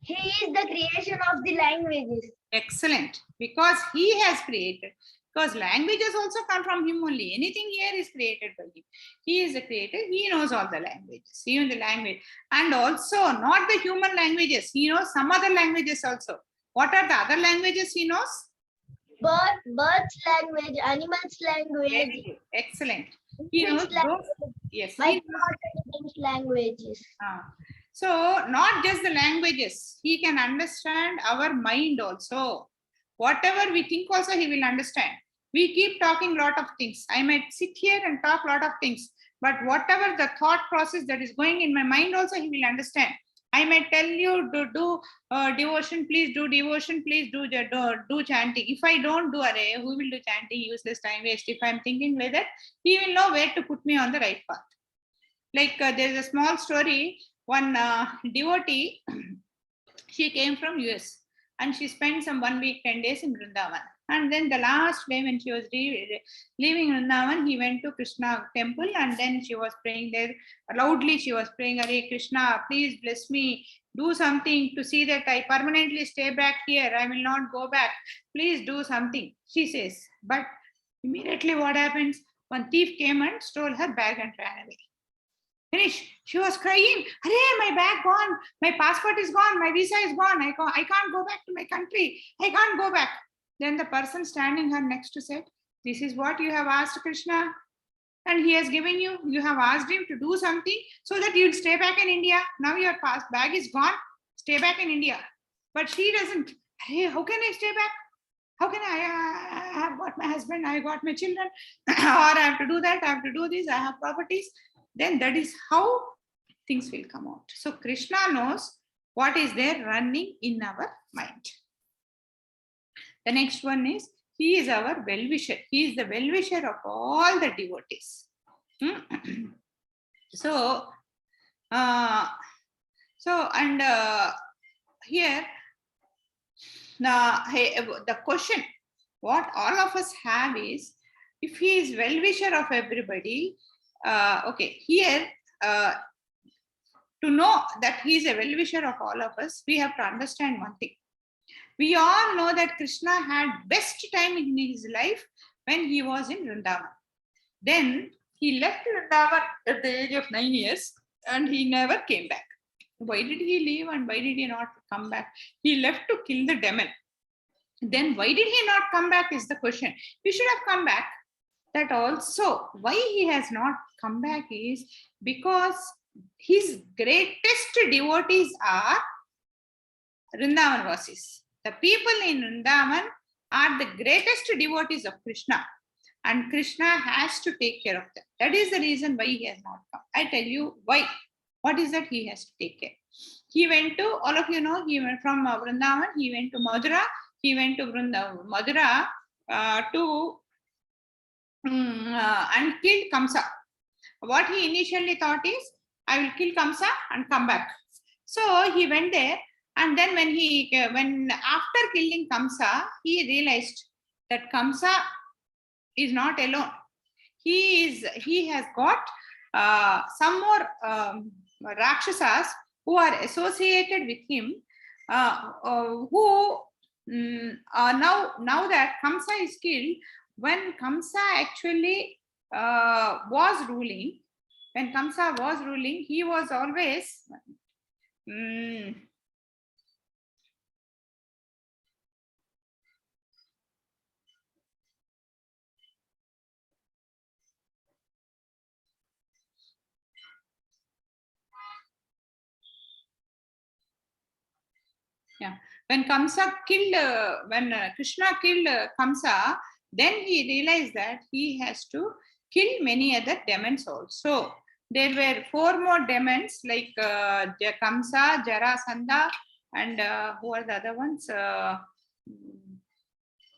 He is the creation of the languages. Excellent. Because he has created. Because languages also come from him only. Anything here is created by him. He is the creator. He knows all the languages, even the language. And also not the human languages. He knows some other languages also. What are the other languages he knows? Birds language, animals language, Very good. Excellent. He knows fish language, those. Yes. He knows. microorganisms languages. So not just the languages, he can understand our mind also. Whatever we think also he will understand. We keep talking lot of things. I might sit here and talk lot of things, but whatever the thought process that is going in my mind also he will understand. I might tell you to do devotion, please do devotion, please do chanting. If I don't do array, who will do chanting? Useless time waste. If I'm thinking like that, he will know where to put me on the right path. Like there's a small story. One devotee, she came from US and she spent some 1 week, 10 days in Vrindavan. And then the last day when she was leaving Vrindavan, he went to Krishna temple and then she was praying there. Loudly she was praying, Hare Krishna, please bless me. Do something to see that I permanently stay back here. I will not go back. Please do something, she says. But immediately what happens? One thief came and stole her bag and ran away. Finish. She was crying. Hare, my bag gone. My passport is gone. My visa is gone. I can't go back to my country. I can't go back. Then the person standing her next to said, this is what you have asked Krishna. And he has given you. You have asked him to do something so that you'll stay back in India. Now your bag is gone. Stay back in India. But she doesn't. Hey, how can I stay back? How can I have got my husband, I got my children, or I have to do that, I have to do this, I have properties. Then that is how things will come out. So Krishna knows what is there running in our mind. The next one is, he is our well-wisher. He is the well-wisher of all the devotees. So here, the question what all of us have is, if he is well-wisher of everybody, okay, here to know that he is a well-wisher of all of us, we have to understand one thing. We all know that Krishna had best time in his life when he was in Vrindavan. Then he left Vrindavan at the age of 9 years and he never came back. Why did he leave and why did he not come back? He left to kill the demon. Then why did he not come back is the question. He should have come back. That also, why he has not come back is because his greatest devotees are Vrindavan Vasis. The people in Vrindavan are the greatest devotees of Krishna. And Krishna has to take care of them. That is the reason why he has not come. I tell you why. What is that he has to take care? He went to, all of you know, he went from Vrindavan, he went to Madura, he went to Madura and killed Kamsa. What he initially thought is, I will kill Kamsa and come back. So he went there, and then when after killing Kamsa, he realized that Kamsa is not alone. He has got some more Rakshasas who are associated with him, who now that Kamsa is killed, when Kamsa actually was ruling, he was always when Kamsa killed, when Krishna killed Kamsa, then he realized that he has to kill many other demons also. There were 4 more demons like Kamsa, Jarasandha, and who are the other ones? The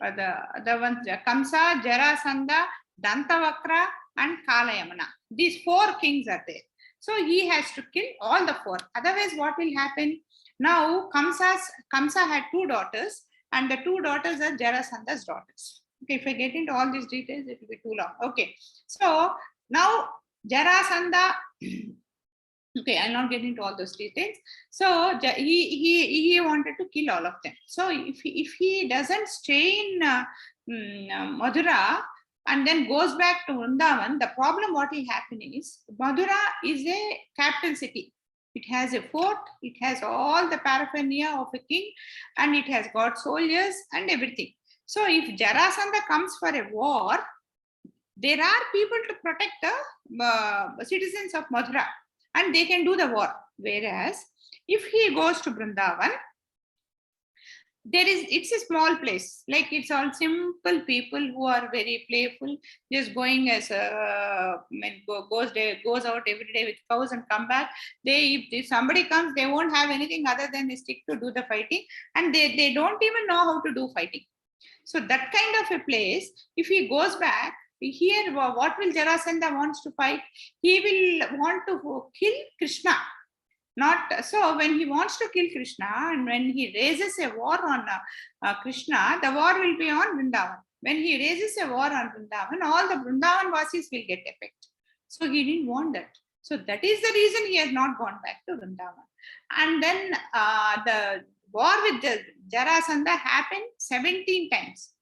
other ones, Kamsa, Jarasandha, Dantavakra, and Kalayamana. These 4 kings are there. So he has to kill all the 4. Otherwise, what will happen? Now, Kamsa had 2 daughters, and the 2 daughters are Jarasandha's daughters. Okay, if I get into all these details, it will be too long. Okay, so now Jarasandha Okay, I'll not get into all those details. So he wanted to kill all of them. So if he doesn't stay in Madura and then goes back to Vrindavan, the problem what will happen is Madura is a capital city. It has a fort, it has all the paraphernalia of a king, and it has got soldiers and everything. So if Jarasandha comes for a war, there are people to protect the citizens of Mathura, and they can do the war. Whereas if he goes to Vrindavan, it's a small place, like it's all simple people who are very playful, just going as goes out every day with cows and come back. If somebody comes, they won't have anything other than a stick to do the fighting, and they don't even know how to do fighting. So that kind of a place, if he goes back here, what will Jarasandha wants to fight? He will want to kill Krishna. Not so. When he wants to kill Krishna and when he raises a war on Krishna, the war will be on Vrindavan. When he raises a war on Vrindavan, all the Vrindavan Vasis will get affected. So he didn't want that. So that is the reason he has not gone back to Vrindavan. And then the war with the Jarasandha happened 17 times.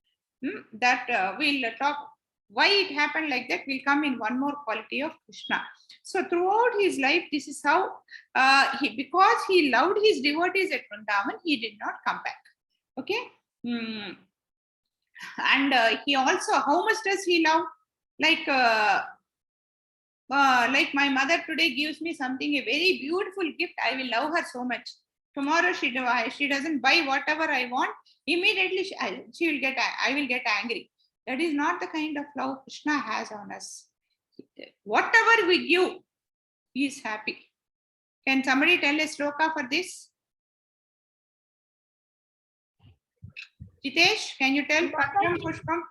That we'll talk. Why it happened like that will come in one more quality of Krishna. So throughout his life, this is how because he loved his devotees at Vrindavan, he did not come back. Okay. And he also, how much does he love? Like my mother today gives me something, a very beautiful gift, I will love her so much. Tomorrow she doesn't buy whatever I want, immediately I will get angry. That is not the kind of love Krishna has on us. Whatever we give, he is happy. Can somebody tell a sloka for this? Jitesh, can you tell Patram Pushpam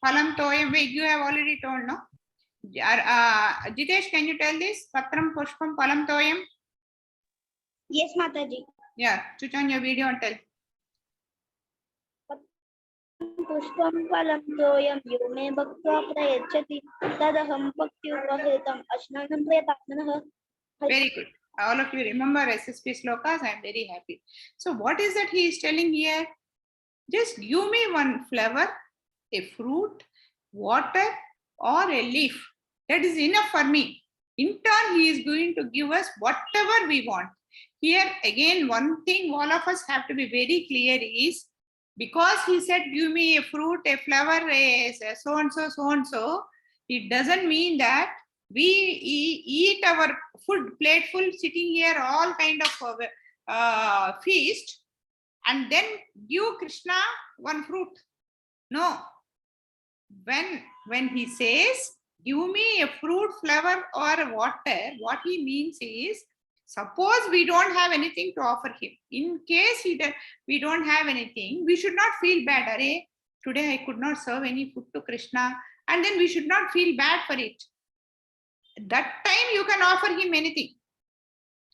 Phalam Toyam? Wait, you have already told, no? Jitesh, can you tell this? Patram Pushpam Phalam Toyam? Yes, Mataji. Yeah, switch on your video and tell. पुष्पं फलं तोयं यो मे भक्त्वा प्रयच्छति तदहं भक्त्युपहृतम् अश्नानं प्रयतात्मनः. Very good. All of you remember SSP slokas. I am very happy. So what is that he is telling here? Just give me one flower, a fruit, water, or a leaf. That is enough for me. In turn, he is going to give us whatever we want. Here again, one thing all of us have to be very clear is, because he said, give me a fruit, a flower, a so-and-so, so-and-so, it doesn't mean that we eat our food plateful, sitting here, all kind of feast, and then give Krishna one fruit. No. When he says, give me a fruit, flower, or water, what he means is, suppose we don't have anything to offer him. In case we don't have anything, we should not feel bad. Arey, today I could not serve any food to Krishna. And then we should not feel bad for it. That time you can offer him anything.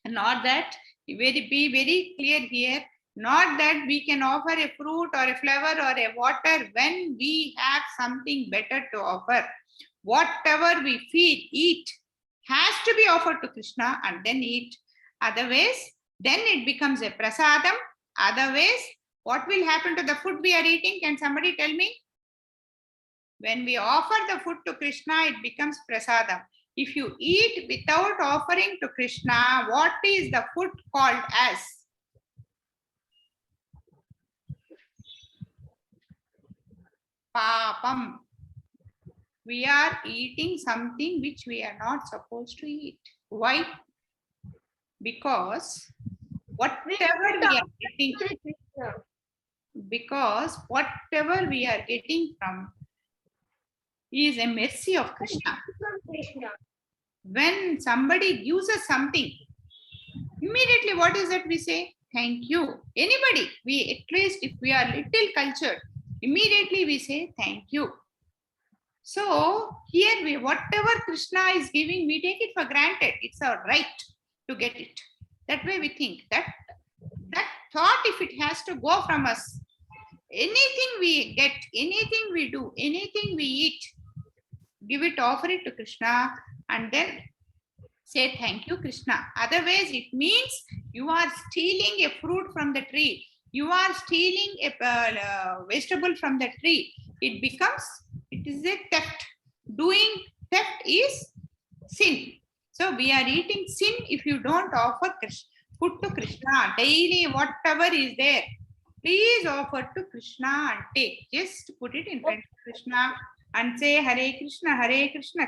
Not that, be very clear here, not that we can offer a fruit or a flower or a water when we have something better to offer. Whatever we eat has to be offered to Krishna and then eat. Otherwise, then it becomes a prasadam. Otherwise, what will happen to the food we are eating? Can somebody tell me? When we offer the food to Krishna, it becomes prasadam. If you eat without offering to Krishna, what is the food called as? Papam. We are eating something which we are not supposed to eat. Why? Because whatever we are getting from is a mercy of Krishna. When somebody gives us something, immediately what is it we say? Thank you. Anybody, at least if we are little cultured, immediately we say thank you. So here whatever Krishna is giving, we take it for granted. It's our right to get it. That way we think. That thought, if it has to go from us, anything we get, anything we do, anything we eat, give it, offer it to Krishna, and then say thank you, Krishna. Otherwise, it means you are stealing a fruit from the tree. You are stealing a vegetable from the tree. It is a theft. Doing theft is sin. So we are eating sin if you don't offer food to Krishna. Daily, whatever is there, please offer to Krishna and take. Just put it in front of Krishna and say Hare Krishna,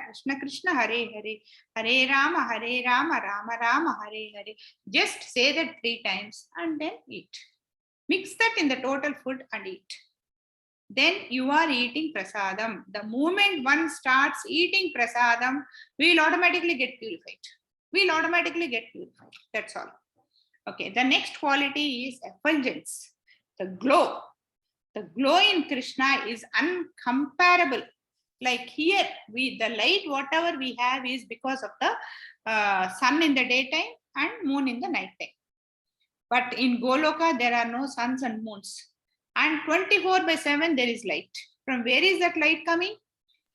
Krishna Krishna, Hare Hare, Hare Rama, Rama Rama, Hare Hare. Just say that 3 times and then eat. Mix that in the total food and eat. Then you are eating prasadam. The moment one starts eating prasadam, we will automatically get purified. We will automatically get purified. That's all. Okay, the next quality is effulgence, the glow. The glow in Krishna is uncomparable. Like here, the light, whatever we have is because of the sun in the daytime and moon in the night time. But in Goloka, there are no suns and moons. And 24/7, there is light. From where is that light coming?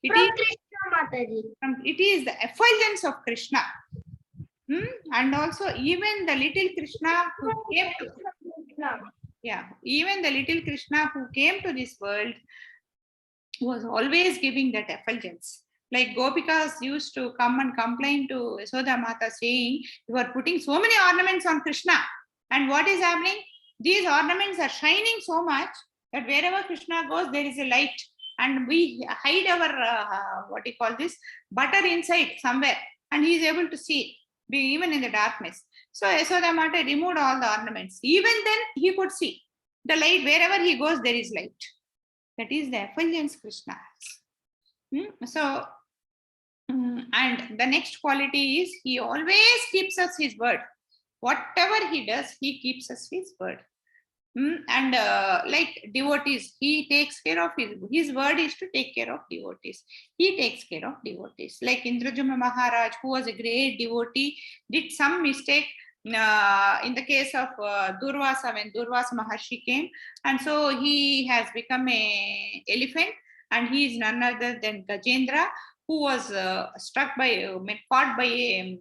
It is the effulgence of Krishna. And also, even the little Krishna who came to even the little Krishna who came to this world was always giving that effulgence. Like Gopikas used to come and complain to Yashoda Mata saying, you are putting so many ornaments on Krishna. And what is happening? These ornaments are shining so much that wherever Krishna goes, there is a light. And we hide our, butter inside somewhere. And he is able to see, even in the darkness. So Yashoda Mata removed all the ornaments. Even then, he could see the light. Wherever he goes, there is light. That is the effulgence Krishna has. And the next quality is he always keeps us his word. Whatever he does, he keeps us his word. And like devotees, he takes care of his word is to take care of devotees. He takes care of devotees. Like Indrajumna Maharaj, who was a great devotee, did some mistake in the case of Durvasa, when Durvasa Maharshi came, and so he has become a elephant, and he is none other than Gajendra, who was caught by a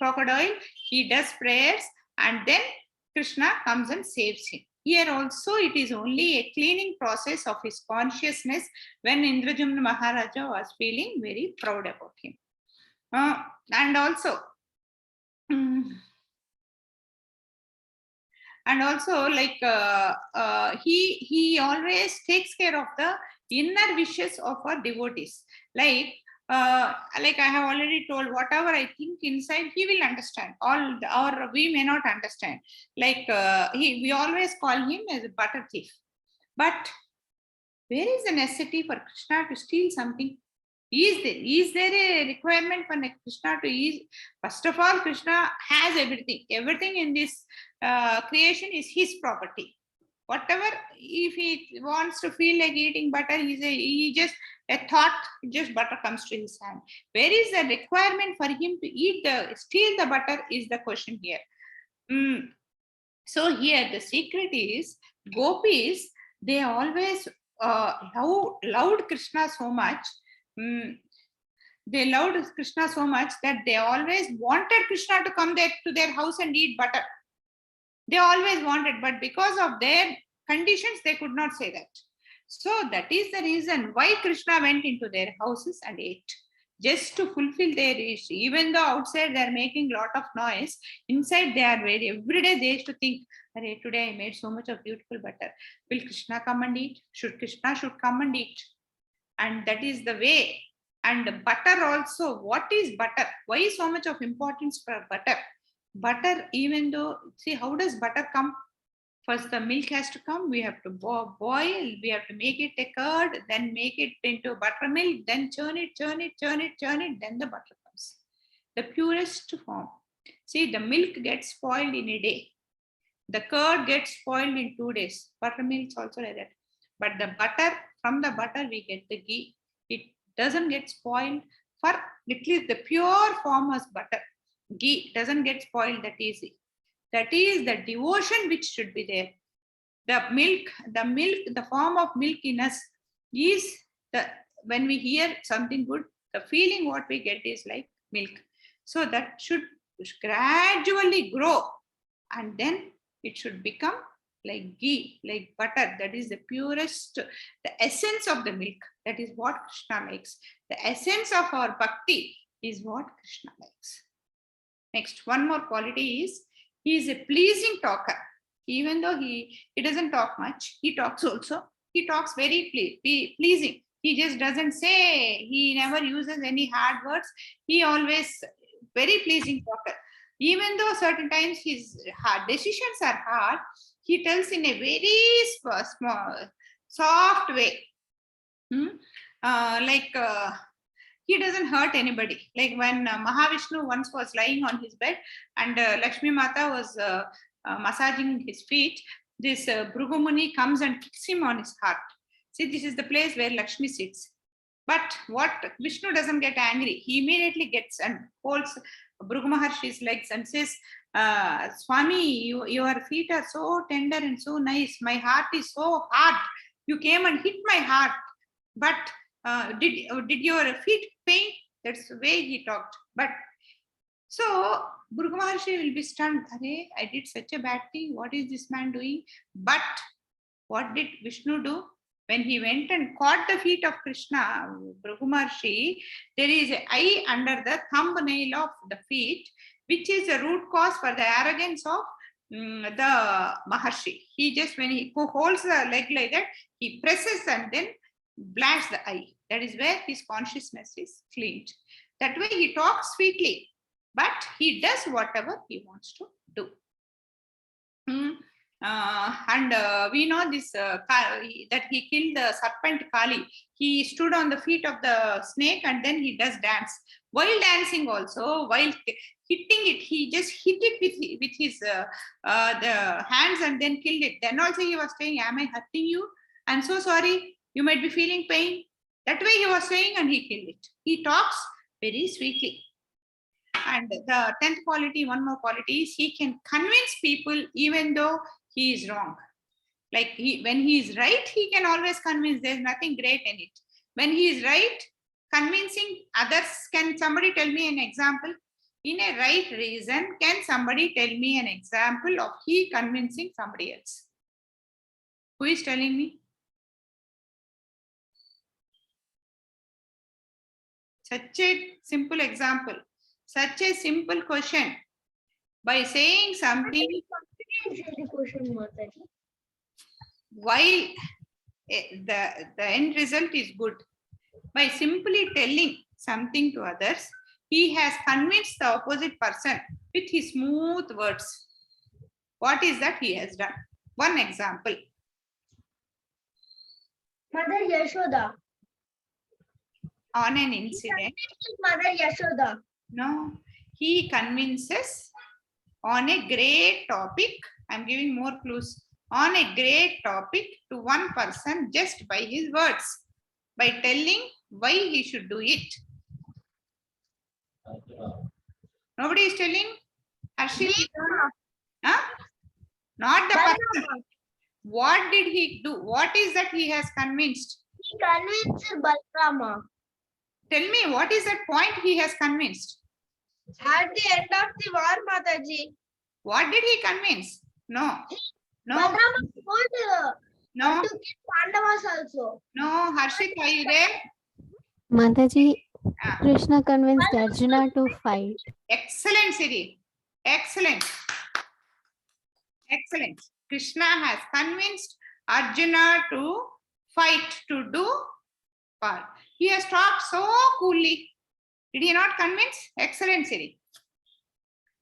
crocodile. He does prayers, and then Krishna comes and saves him. Here also, it is only a cleaning process of his consciousness when Indrajumna Maharaja was feeling very proud about him. And also, like he always takes care of the inner wishes of our devotees. Like I have already told, whatever I think inside, he will understand. Or we may not understand. Like we always call him as a butter thief. But where is the necessity for Krishna to steal something? Is there a requirement for Krishna to eat? First of all, Krishna has everything. Everything in this creation is his property. Whatever, if he wants to feel like eating butter, just butter comes to his hand. Where is the requirement for him to steal the butter is the question here. So here the secret is, gopis, they always loved Krishna so much. They loved Krishna so much that they always wanted Krishna to come there to their house and eat butter. They always wanted, but because of their conditions, they could not say that. So that is the reason why Krishna went into their houses and ate, just to fulfill their wish. Even though outside they are making a lot of noise, inside they are every day they used to think, today I made so much of beautiful butter. Will Krishna come and eat? Krishna should come and eat. And that is the way. And butter also, what is butter? Why so much of importance for butter? Butter, even though, see, how does butter come? First, the milk has to come. We have to boil. We have to make it a curd, then make it into buttermilk, then churn it. Then the butter comes. The purest form. See, the milk gets spoiled in a day. The curd gets spoiled in 2 days. Buttermilk is also like that. But the butter, from the butter, we get the ghee. It doesn't get spoiled for at least the pure form as butter. Ghee doesn't get spoiled that easy. That is the devotion which should be there. The form of milk in us is when we hear something good, the feeling what we get is like milk. So that should gradually grow, and then it should become like ghee, like butter. That is the purest, the essence of the milk. That is what Krishna likes. The essence of our bhakti is what Krishna likes. Next, one more quality is he is a pleasing talker. Even though he doesn't talk much, he talks also. He talks very pleasing. He just doesn't say, he never uses any hard words. He always very pleasing talker. Even though certain times his hard decisions are hard, he tells in a very small, soft way. He doesn't hurt anybody. Like when Mahavishnu once was lying on his bed and Lakshmi Mata was massaging his feet, this Bhrigu Muni comes and kicks him on his heart. See, this is the place where Lakshmi sits. But what Vishnu doesn't get angry. He immediately gets and holds Bhrigu Maharshi's legs and says, Swami, your feet are so tender and so nice. My heart is so hard. You came and hit my heart. But did your feet pain? That's the way he talked. But so Bhrigu Maharshi will be stunned. I did such a bad thing. What is this man doing? But what did Vishnu do? When he went and caught the feet of Krishna, Bhrigu Maharshi, there is an eye under the thumbnail of the feet, which is a root cause for the arrogance of the Maharshi. He just, when he holds the leg like that, he presses and then blasts the eye. That is where his consciousness is cleaned. That way he talks sweetly, but he does whatever he wants to do. We know this that he killed the serpent Kali. He stood on the feet of the snake and then he does dance. While dancing also, while hitting it, he just hit it with his the hands and then killed it. Then also he was saying, am I hurting you? I'm so sorry. You might be feeling pain. That way he was saying and he killed it. He talks very sweetly. And the 10th quality, one more quality is he can convince people even though he is wrong. Like when he is right, he can always convince. There's nothing great in it. When he is right, convincing others, can somebody tell me an example? In a right reason, can somebody tell me an example of he convincing somebody else? Who is telling me? Such a simple example, such a simple question. By saying something, while the end result is good, by simply telling something to others, he has convinced the opposite person with his smooth words. What is that he has done? One example. Mother Yashoda. On an incident. Mother Yashoda. No, he convinces on a great topic. I'm giving more clues. On a great topic to one person just by his words, by telling why he should do it. Nobody is telling? Harshit? Huh? Not the person. What did he do? What is that he has convinced? He convinced Balrama. Tell me, what is that point he has convinced? At the end of the war, Mataji. What did he convince? No. No. Balrama told No. to kill Pandavas also. No. Harshit, are you there? Mataji, Krishna convinced Arjuna to fight. Excellent, Siri. Excellent. Excellent. Krishna has convinced Arjuna to fight, to do part. He has talked so coolly. Did he not convince? Excellent, Siri.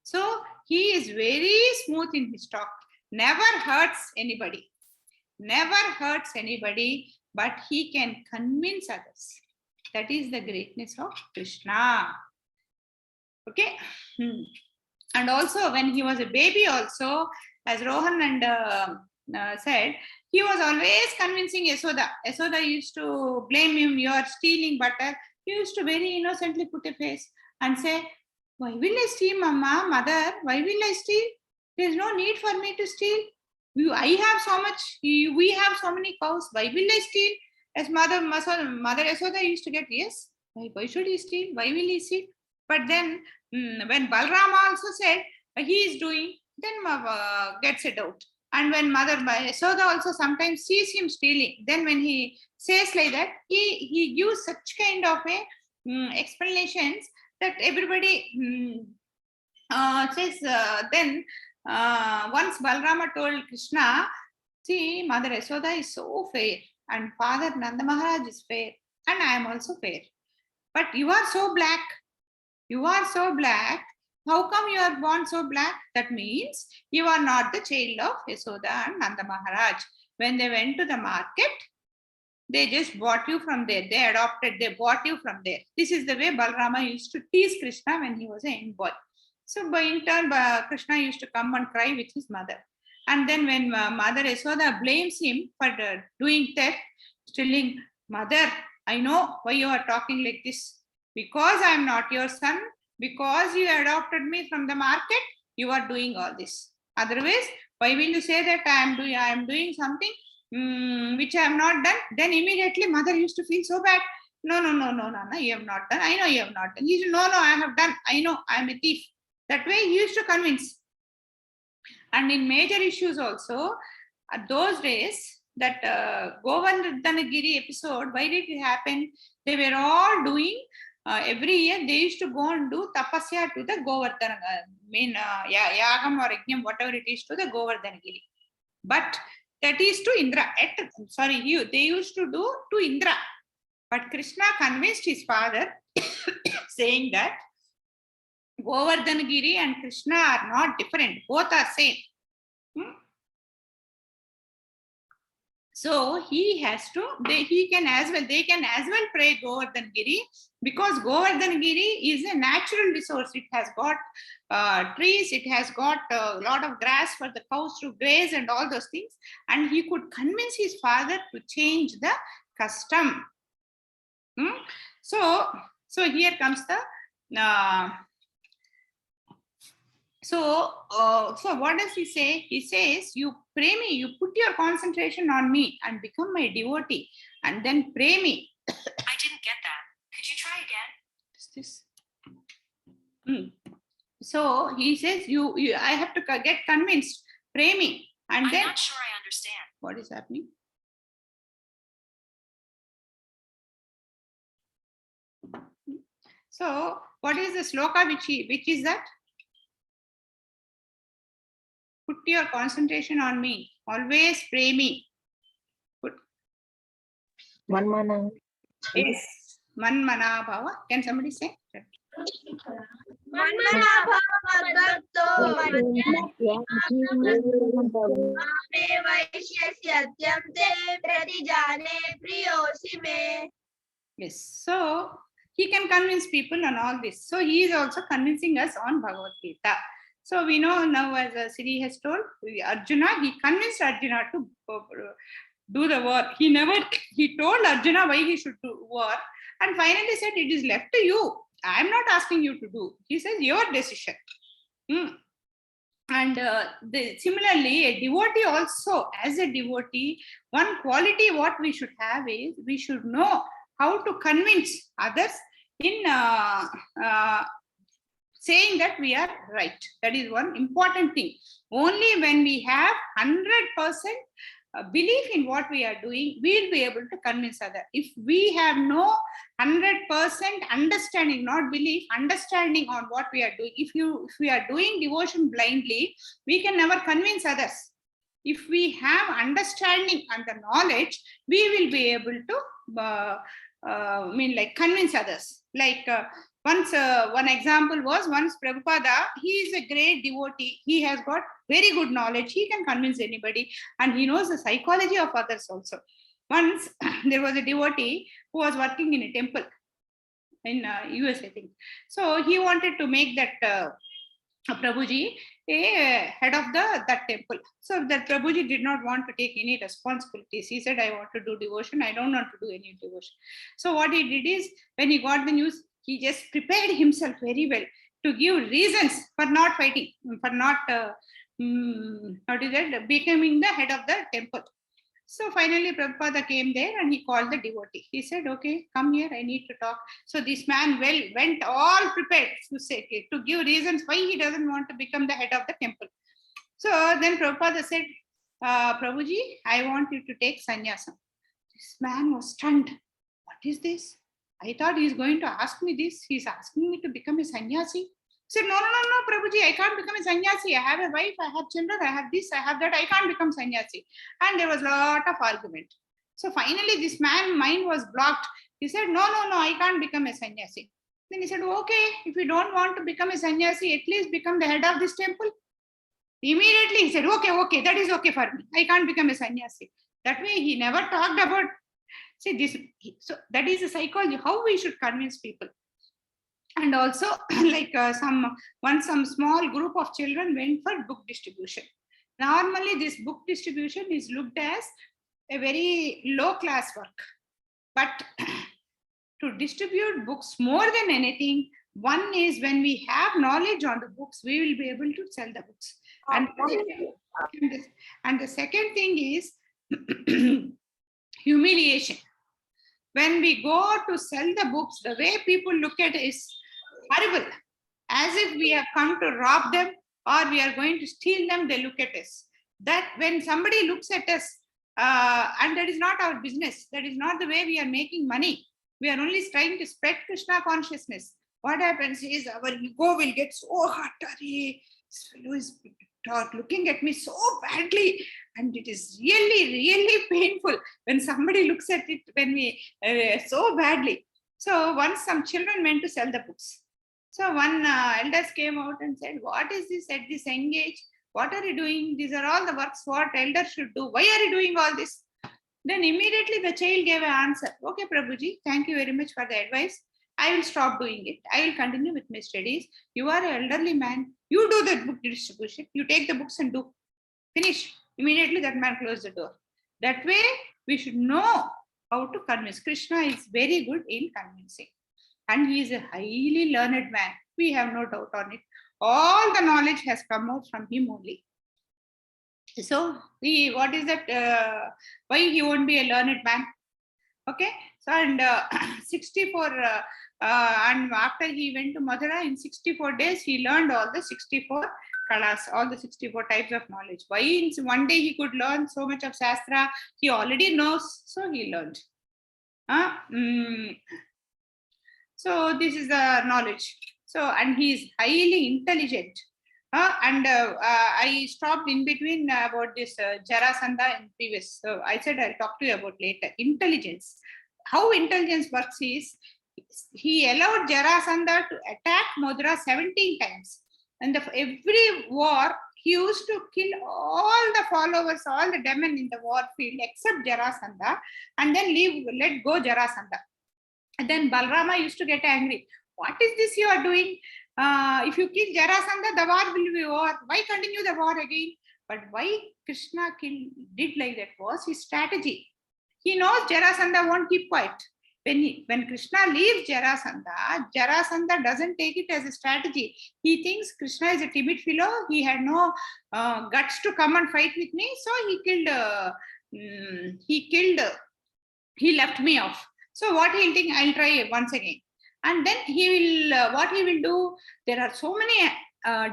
So he is very smooth in his talk. Never hurts anybody. Never hurts anybody, but he can convince others. That is the greatness of Krishna. Okay. And also when he was a baby also, as Rohan and said, he was always convincing Yashoda. Yashoda used to blame him, you are stealing butter. He used to very innocently put a face and say, why will I steal, Mama, Mother? Why will I steal? There is no need for me to steal. I have so much, we have so many cows. Why will I steal? As Mother Yashoda used to get, yes, why should he steal? Why will he steal? But then when Balrama also said he is doing, then gets a doubt. And when Mother Yasoda also sometimes sees him stealing, then when he says like that, he gives such kind of a explanations that everybody says. Then once Balrama told Krishna, see, Mother Yasoda is so fair, and Father Nanda Maharaj is fair, and I am also fair. But you are so black. You are so black. How come you are born so black? That means you are not the child of Yasoda and Nanda Maharaj. When they went to the market, they just bought you from there. They bought you from there. This is the way Balrama used to tease Krishna when he was a young boy. So in turn, Krishna used to come and cry with his mother. And then when Mother Yasoda blames him for doing theft, telling, Mother, I know why you are talking like this. Because I am not your son, because you adopted me from the market, you are doing all this. Otherwise, why will you say that I am doing something which I have not done? Then immediately mother used to feel so bad. No, you have not done. I know you have not done. He said, no, I have done. I know I am a thief. That way he used to convince. And in major issues also, at those days, that Govardhanagiri episode, why did it happen? They were all doing, every year they used to go and do tapasya to the Govardhana, yagam or yajnam, whatever it is, to the Govardhanagiri. But that is to Indra. They used to do to Indra. But Krishna convinced his father, saying that Govardhanagiri and Krishna are not different. Both are same. So he has to, they can as well pray Govardhanagiri, because Govardhanagiri is a natural resource. It has got trees, it has got a lot of grass for the cows to graze and all those things. And he could convince his father to change the custom. So here comes the So what does he say? He says, you pray me, you put your concentration on me and become my devotee, and then pray me. I didn't get that. Could you try again? What is this? So he says, I have to get convinced. Pray me. And I'm then, not sure I understand. what is happening? So what is the sloka which is that? Put your concentration on me. Always pray me. Manmana. Yes. Manmana bhava. Can somebody say? Yes. So he can convince people on all this. So he is also convincing us on Bhagavad Gita. So we know now, as Siri has told, he convinced Arjuna to do the war. He told Arjuna why he should do war, and finally said, it is left to you. I am not asking you to do. He says, your decision. And similarly, a devotee also, as a devotee, one quality what we should have is, we should know how to convince others in saying that we are right. That is one important thing. Only when we have 100% belief in what we are doing, we will be able to convince others. If we have no 100% understanding, not belief, understanding on what we are doing, if we are doing devotion blindly, we can never convince others. If we have understanding and the knowledge, we will be able to convince others. Once one example was, once Prabhupada, he is a great devotee. He has got very good knowledge. He can convince anybody, and he knows the psychology of others also. Once there was a devotee who was working in a temple in US, I think. So he wanted to make that Prabhuji a head of that temple. So that Prabhuji did not want to take any responsibilities. He said, I want to do devotion. I don't want to do any devotion. So what he did is, when he got the news, he just prepared himself very well to give reasons for not fighting, for not becoming the head of the temple. So finally, Prabhupada came there and he called the devotee. He said, okay, come here, I need to talk. So this man went all prepared to say, to give reasons why he doesn't want to become the head of the temple. So then Prabhupada said, Prabhuji, I want you to take sannyasam. This man was stunned. What is this? I thought he's going to ask me this. He's asking me to become a sannyasi. He said, no, Prabhuji, I can't become a sannyasi. I have a wife, I have children, I have this, I have that. I can't become sannyasi. And there was a lot of argument. So finally, this man's mind was blocked. He said, no, I can't become a sannyasi. Then he said, okay, if you don't want to become a sannyasi, at least become the head of this temple. Immediately he said, okay, that is okay for me. I can't become a sannyasi. That way he never talked about, see this. So that is a psychology, how we should convince people. And also like some small group of children went for book distribution. Normally this book distribution is looked as a very low class work. But to distribute books more than anything, one is when we have knowledge on the books, we will be able to sell the books. And the second thing is humiliation. When we go to sell the books, the way people look at it is horrible. As if we have come to rob them or we are going to steal them, they look at us. That when somebody looks at us, and that is not our business, that is not the way we are making money. We are only trying to spread Krishna consciousness. What happens is our ego will get so hot. This fellow is looking at me so badly, and it is really painful when somebody looks at it when we so badly. So once some children went to sell the books. So one elders came out and said, what is this at this young age? What are you doing? These are all the works what elders should do. Why are you doing all this? Then immediately the child gave an answer. Okay, Prabhuji, thank you very much for the advice. I will stop doing it. I will continue with my studies. You are an elderly man. You do the book distribution. You take the books and do. Finish. Immediately that man closed the door. That way, we should know how to convince. Krishna is very good in convincing. And he is a highly learned man. We have no doubt on it. All the knowledge has come out from him only. So, what is that? Why he won't be a learned man? Okay. So, and 64, and after he went to Mathura, in 64 days, he learned all the 64 kalas, all the 64 types of knowledge. Why in one day he could learn so much of Shastra? He already knows, so he learned. So this is the knowledge. So, and he is highly intelligent. I stopped in between about this Jarasandha in previous. So I said I'll talk to you about later. Intelligence. How intelligence works is, he allowed Jarasandha to attack Mathura 17 times. And every war, he used to kill all the followers, all the demon in the war field except Jarasandha, and then let go Jarasandha. And then Balrama used to get angry. What is this you are doing? If you kill Jarasandha, the war will be over. Why continue the war again? But why Krishna did like that was his strategy. He knows Jarasandha won't keep quiet. When Krishna leaves Jarasandha doesn't take it as a strategy. He thinks Krishna is a timid fellow. He had no guts to come and fight with me. So he left me off. So what he'll think, I'll try once again. And then he will, what he will do, there are so many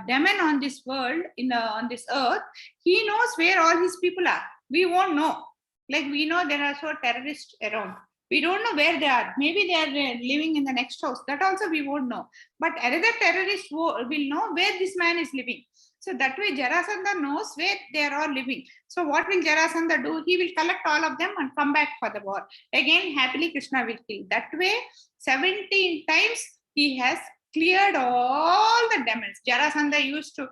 demon on this world, on this earth. He knows where all his people are. We won't know. Like we know there are so terrorists around. We don't know where they are. Maybe they are living in the next house. That also we won't know. But another terrorist will know where this man is living. So that way Jarasandha knows where they are all living. So what will Jarasandha do? He will collect all of them and come back for the war. Again, happily Krishna will kill. That way, 17 times he has cleared all the demons. Jarasandha used to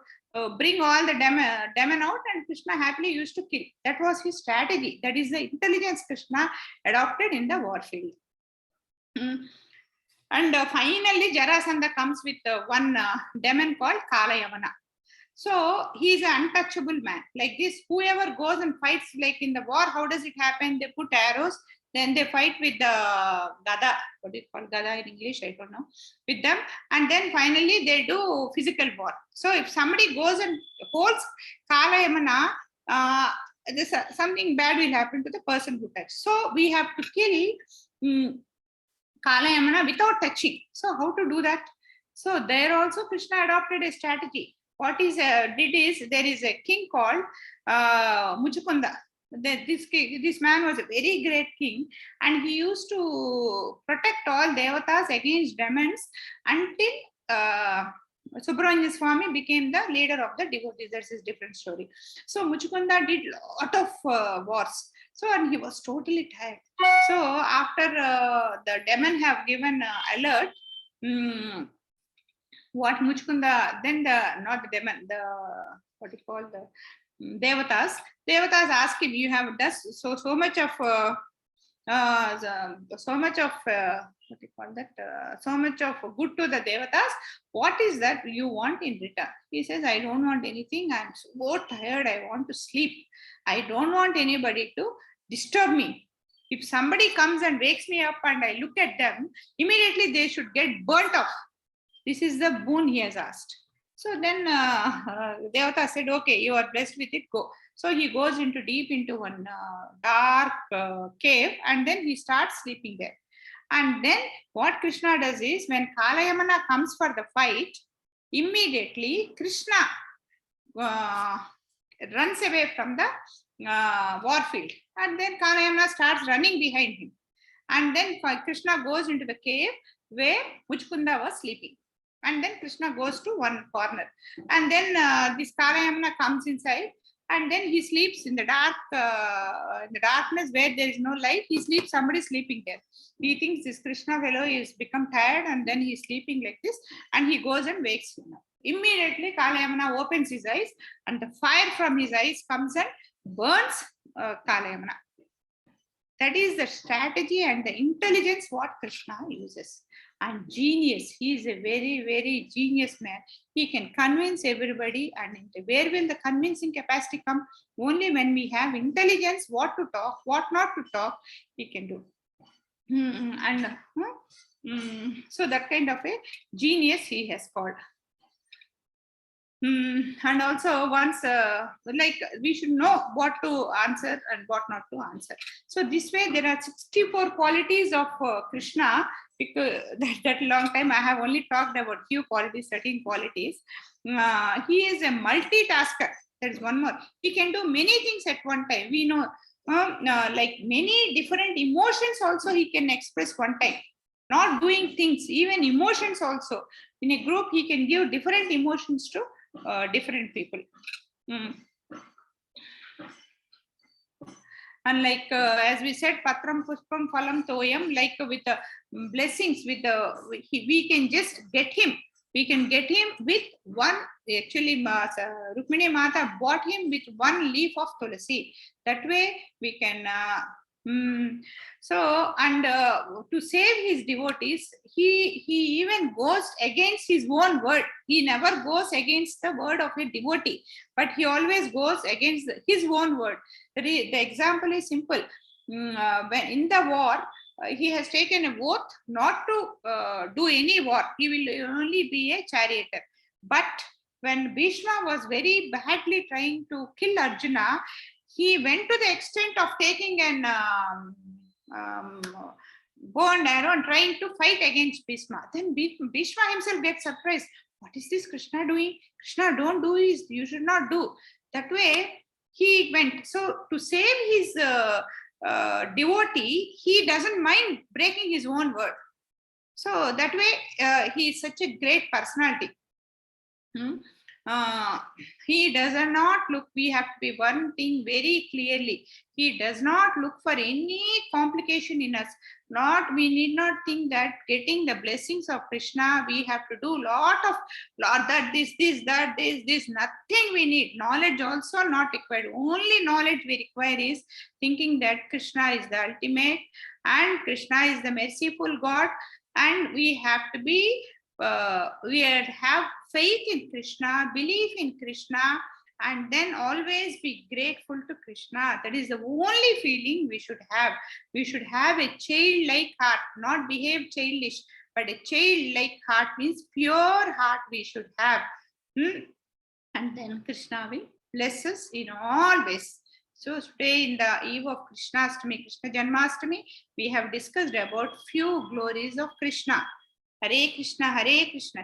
bring all the demon out, and Krishna happily used to kill. That was his strategy. That is the intelligence Krishna adopted in the war field. And finally, Jarasandha comes with one demon called Kalayavana. So he is an untouchable man. Like this, whoever goes and fights, like in the war, how does it happen? They put arrows, then they fight with the gada. What is called gada in English? I don't know. With them, and then finally they do physical war. So if somebody goes and holds Kalayamana, something bad will happen to the person who touched. So we have to kill Kala Yamana without touching. So how to do that? So there also Krishna adopted a strategy. What is did is, there is a king called Muchukunda. This man was a very great king, and he used to protect all devatas against demons until Subramanya Swami became the leader of the devotees. That's his different story. So Muchukunda did lot of wars. So, and he was totally tired. So after the demon have given alert, what Muchukunda, then not the demon, the what you call the Devatas ask him, you have done so much of so much of what you call that, so much of good to the Devatas. What is that you want in return? He says, I don't want anything. I'm so tired. I want to sleep. I don't want anybody to disturb me. If somebody comes and wakes me up and I look at them, immediately they should get burnt off. This is the boon he has asked. So then Devata said, okay, you are blessed with it, go. So he goes deep into one dark cave, and then he starts sleeping there. And then what Krishna does is, when Kalayamana comes for the fight, immediately Krishna runs away from the war field, and then Kalayamana starts running behind him. And then Krishna goes into the cave where Muchukunda was sleeping. And then Krishna goes to one corner. And then this Kalayamana comes inside, and then he sleeps in the dark, in the darkness where there is no light. He sleeps, somebody sleeping there. He thinks this Krishna fellow is become tired, and then he's sleeping like this, and he goes and wakes him up. Immediately Kalayamana opens his eyes, and the fire from his eyes comes and burns Kalayamana. That is the strategy and the intelligence what Krishna uses. And genius, he is a very, very genius man. He can convince everybody. And where will the convincing capacity come? Only when we have intelligence, what to talk, what not to talk, he can do. So that kind of a genius he has called. And also once like we should know what to answer and what not to answer. So this way there are 64 qualities of Krishna, because that long time I have only talked about few qualities, 13 qualities. He is a multitasker. That is one more. He can do many things at one time. We know like many different emotions also he can express one time. Not doing things, even emotions also. In a group he can give different emotions to different people. And like as we said, patram pushpam phalam toyam, like with the blessings, with the we can just get him. We can get him with one. Actually, Rukmini Mata bought him with one leaf of tulasi. That way we can. So, and to save his devotees, he even goes against his own word. He never goes against the word of a devotee, but he always goes against his own word. The example is simple. When in the war, he has taken an oath not to do any war. He will only be a charioteer. But when Bhishma was very badly trying to kill Arjuna, he went to the extent of taking an bow and arrow and trying to fight against Bhishma. Then Bhishma himself gets surprised. What is this Krishna doing? Krishna, don't do this. You should not do. That way he went. So to save his devotee, he doesn't mind breaking his own word. So that way he is such a great personality. He does not look, we have to be one thing very clearly. He does not look for any complication in us. We need not think that getting the blessings of Krishna, we have to do lot that, this, nothing we need. Knowledge also not required. Only knowledge we require is thinking that Krishna is the ultimate and Krishna is the merciful God, and we have to be we have faith in Krishna, belief in Krishna, and then always be grateful to Krishna. That is the only feeling we should have. We should have a childlike heart, not behave childish, but a childlike heart means pure heart we should have. And then Krishna will bless us in all ways. So today in the eve of Krishnaastami, Krishna Janmastami, we have discussed about few glories of Krishna. Hare Krishna,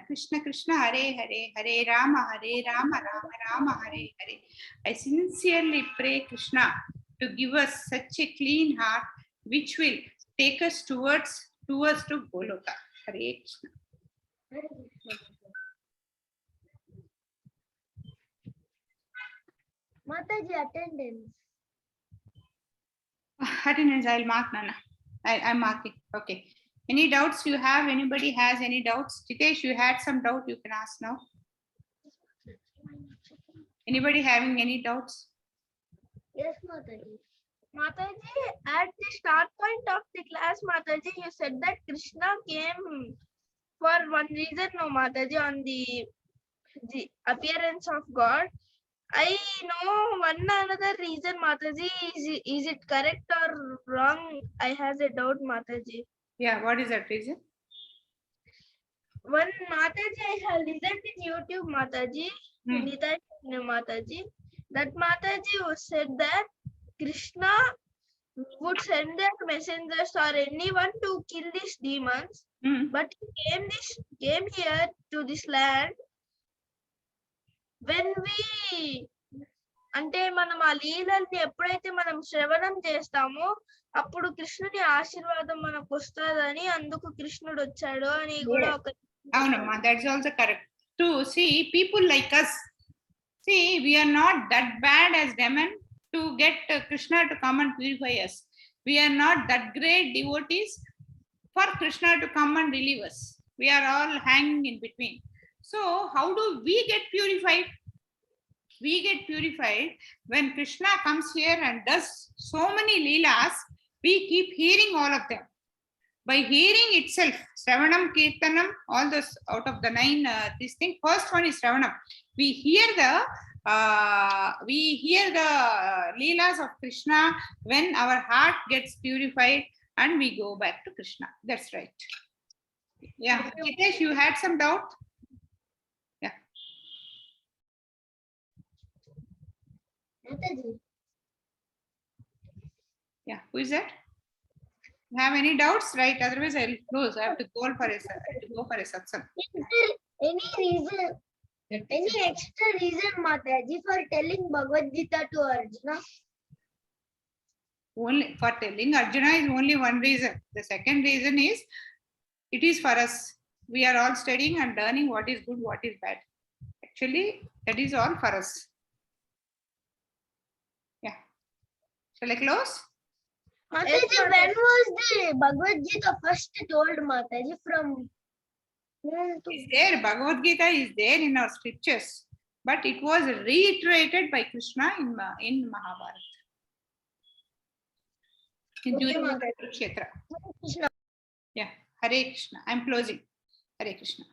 Krishna Krishna, Hare Hare, Hare Rama, Rama Rama, Hare Hare. I sincerely pray Krishna to give us such a clean heart, which will take us towards to Goloka. Hare Krishna. Mataji, attendance. Attendance, I'll mark, Nana. I'm marking. Okay. Any doubts you have? Anybody has any doubts? Jitesh, you had some doubt, you can ask now. Anybody having any doubts? Yes, Mataji. Mataji, at the start point of the class, Mataji, you said that Krishna came for one reason, no, Mataji, on the appearance of God. I know one another reason, Mataji. Is it correct or wrong? I have a doubt, Mataji. Yeah, what is that reason? One Mataji, I have listened in YouTube, Mataji, Nita Mataji. That Mataji said that Krishna would send their messengers or anyone to kill these demons, but he came here to this land when we అంటే మనం ఆ లీలల్ని ఎప్పుడైతే మనం శ్రవణం చేస్తామో అప్పుడు కృష్ణుని ఆశీర్వాదం మనకు వస్తుందని అందుకు కృష్ణుడు వచ్చాడు అని కూడా ఒక అవునమ్మా, that's also correct. To see people like us, see we are not that bad as demon to get Krishna to come and purify us. We are not that great devotees for Krishna to come and relieve us. We are all hanging in between. So how do we get purified? We get purified when Krishna comes here and does so many leelas. We keep hearing all of them. By hearing itself, Shravanam, Kirtanam, all those out of the 9, this thing, first one is Shravanam. We hear the leelas of Krishna when our heart gets purified and we go back to Krishna. That's right. Yeah, Jitesh, you had some doubt? Yeah. Yeah, who is that? Have any doubts? Right, otherwise I'll close. I have to go for a satsang. Is there any reason, any extra reason, Mataji, for telling Bhagavad Gita to Arjuna? Only for telling Arjuna is only one reason. The second reason is it is for us. We are all studying and learning what is good, what is bad. Actually, that is all for us. Yeah. Shall I close? Mataji, when was the Bhagavad Gita first told, Mataji? From Is there, Bhagavad Gita is there in our scriptures, but it was reiterated by Krishna in Mahabharata. During Kurukshetra. Yeah, Hare Krishna. I'm closing. Hare Krishna.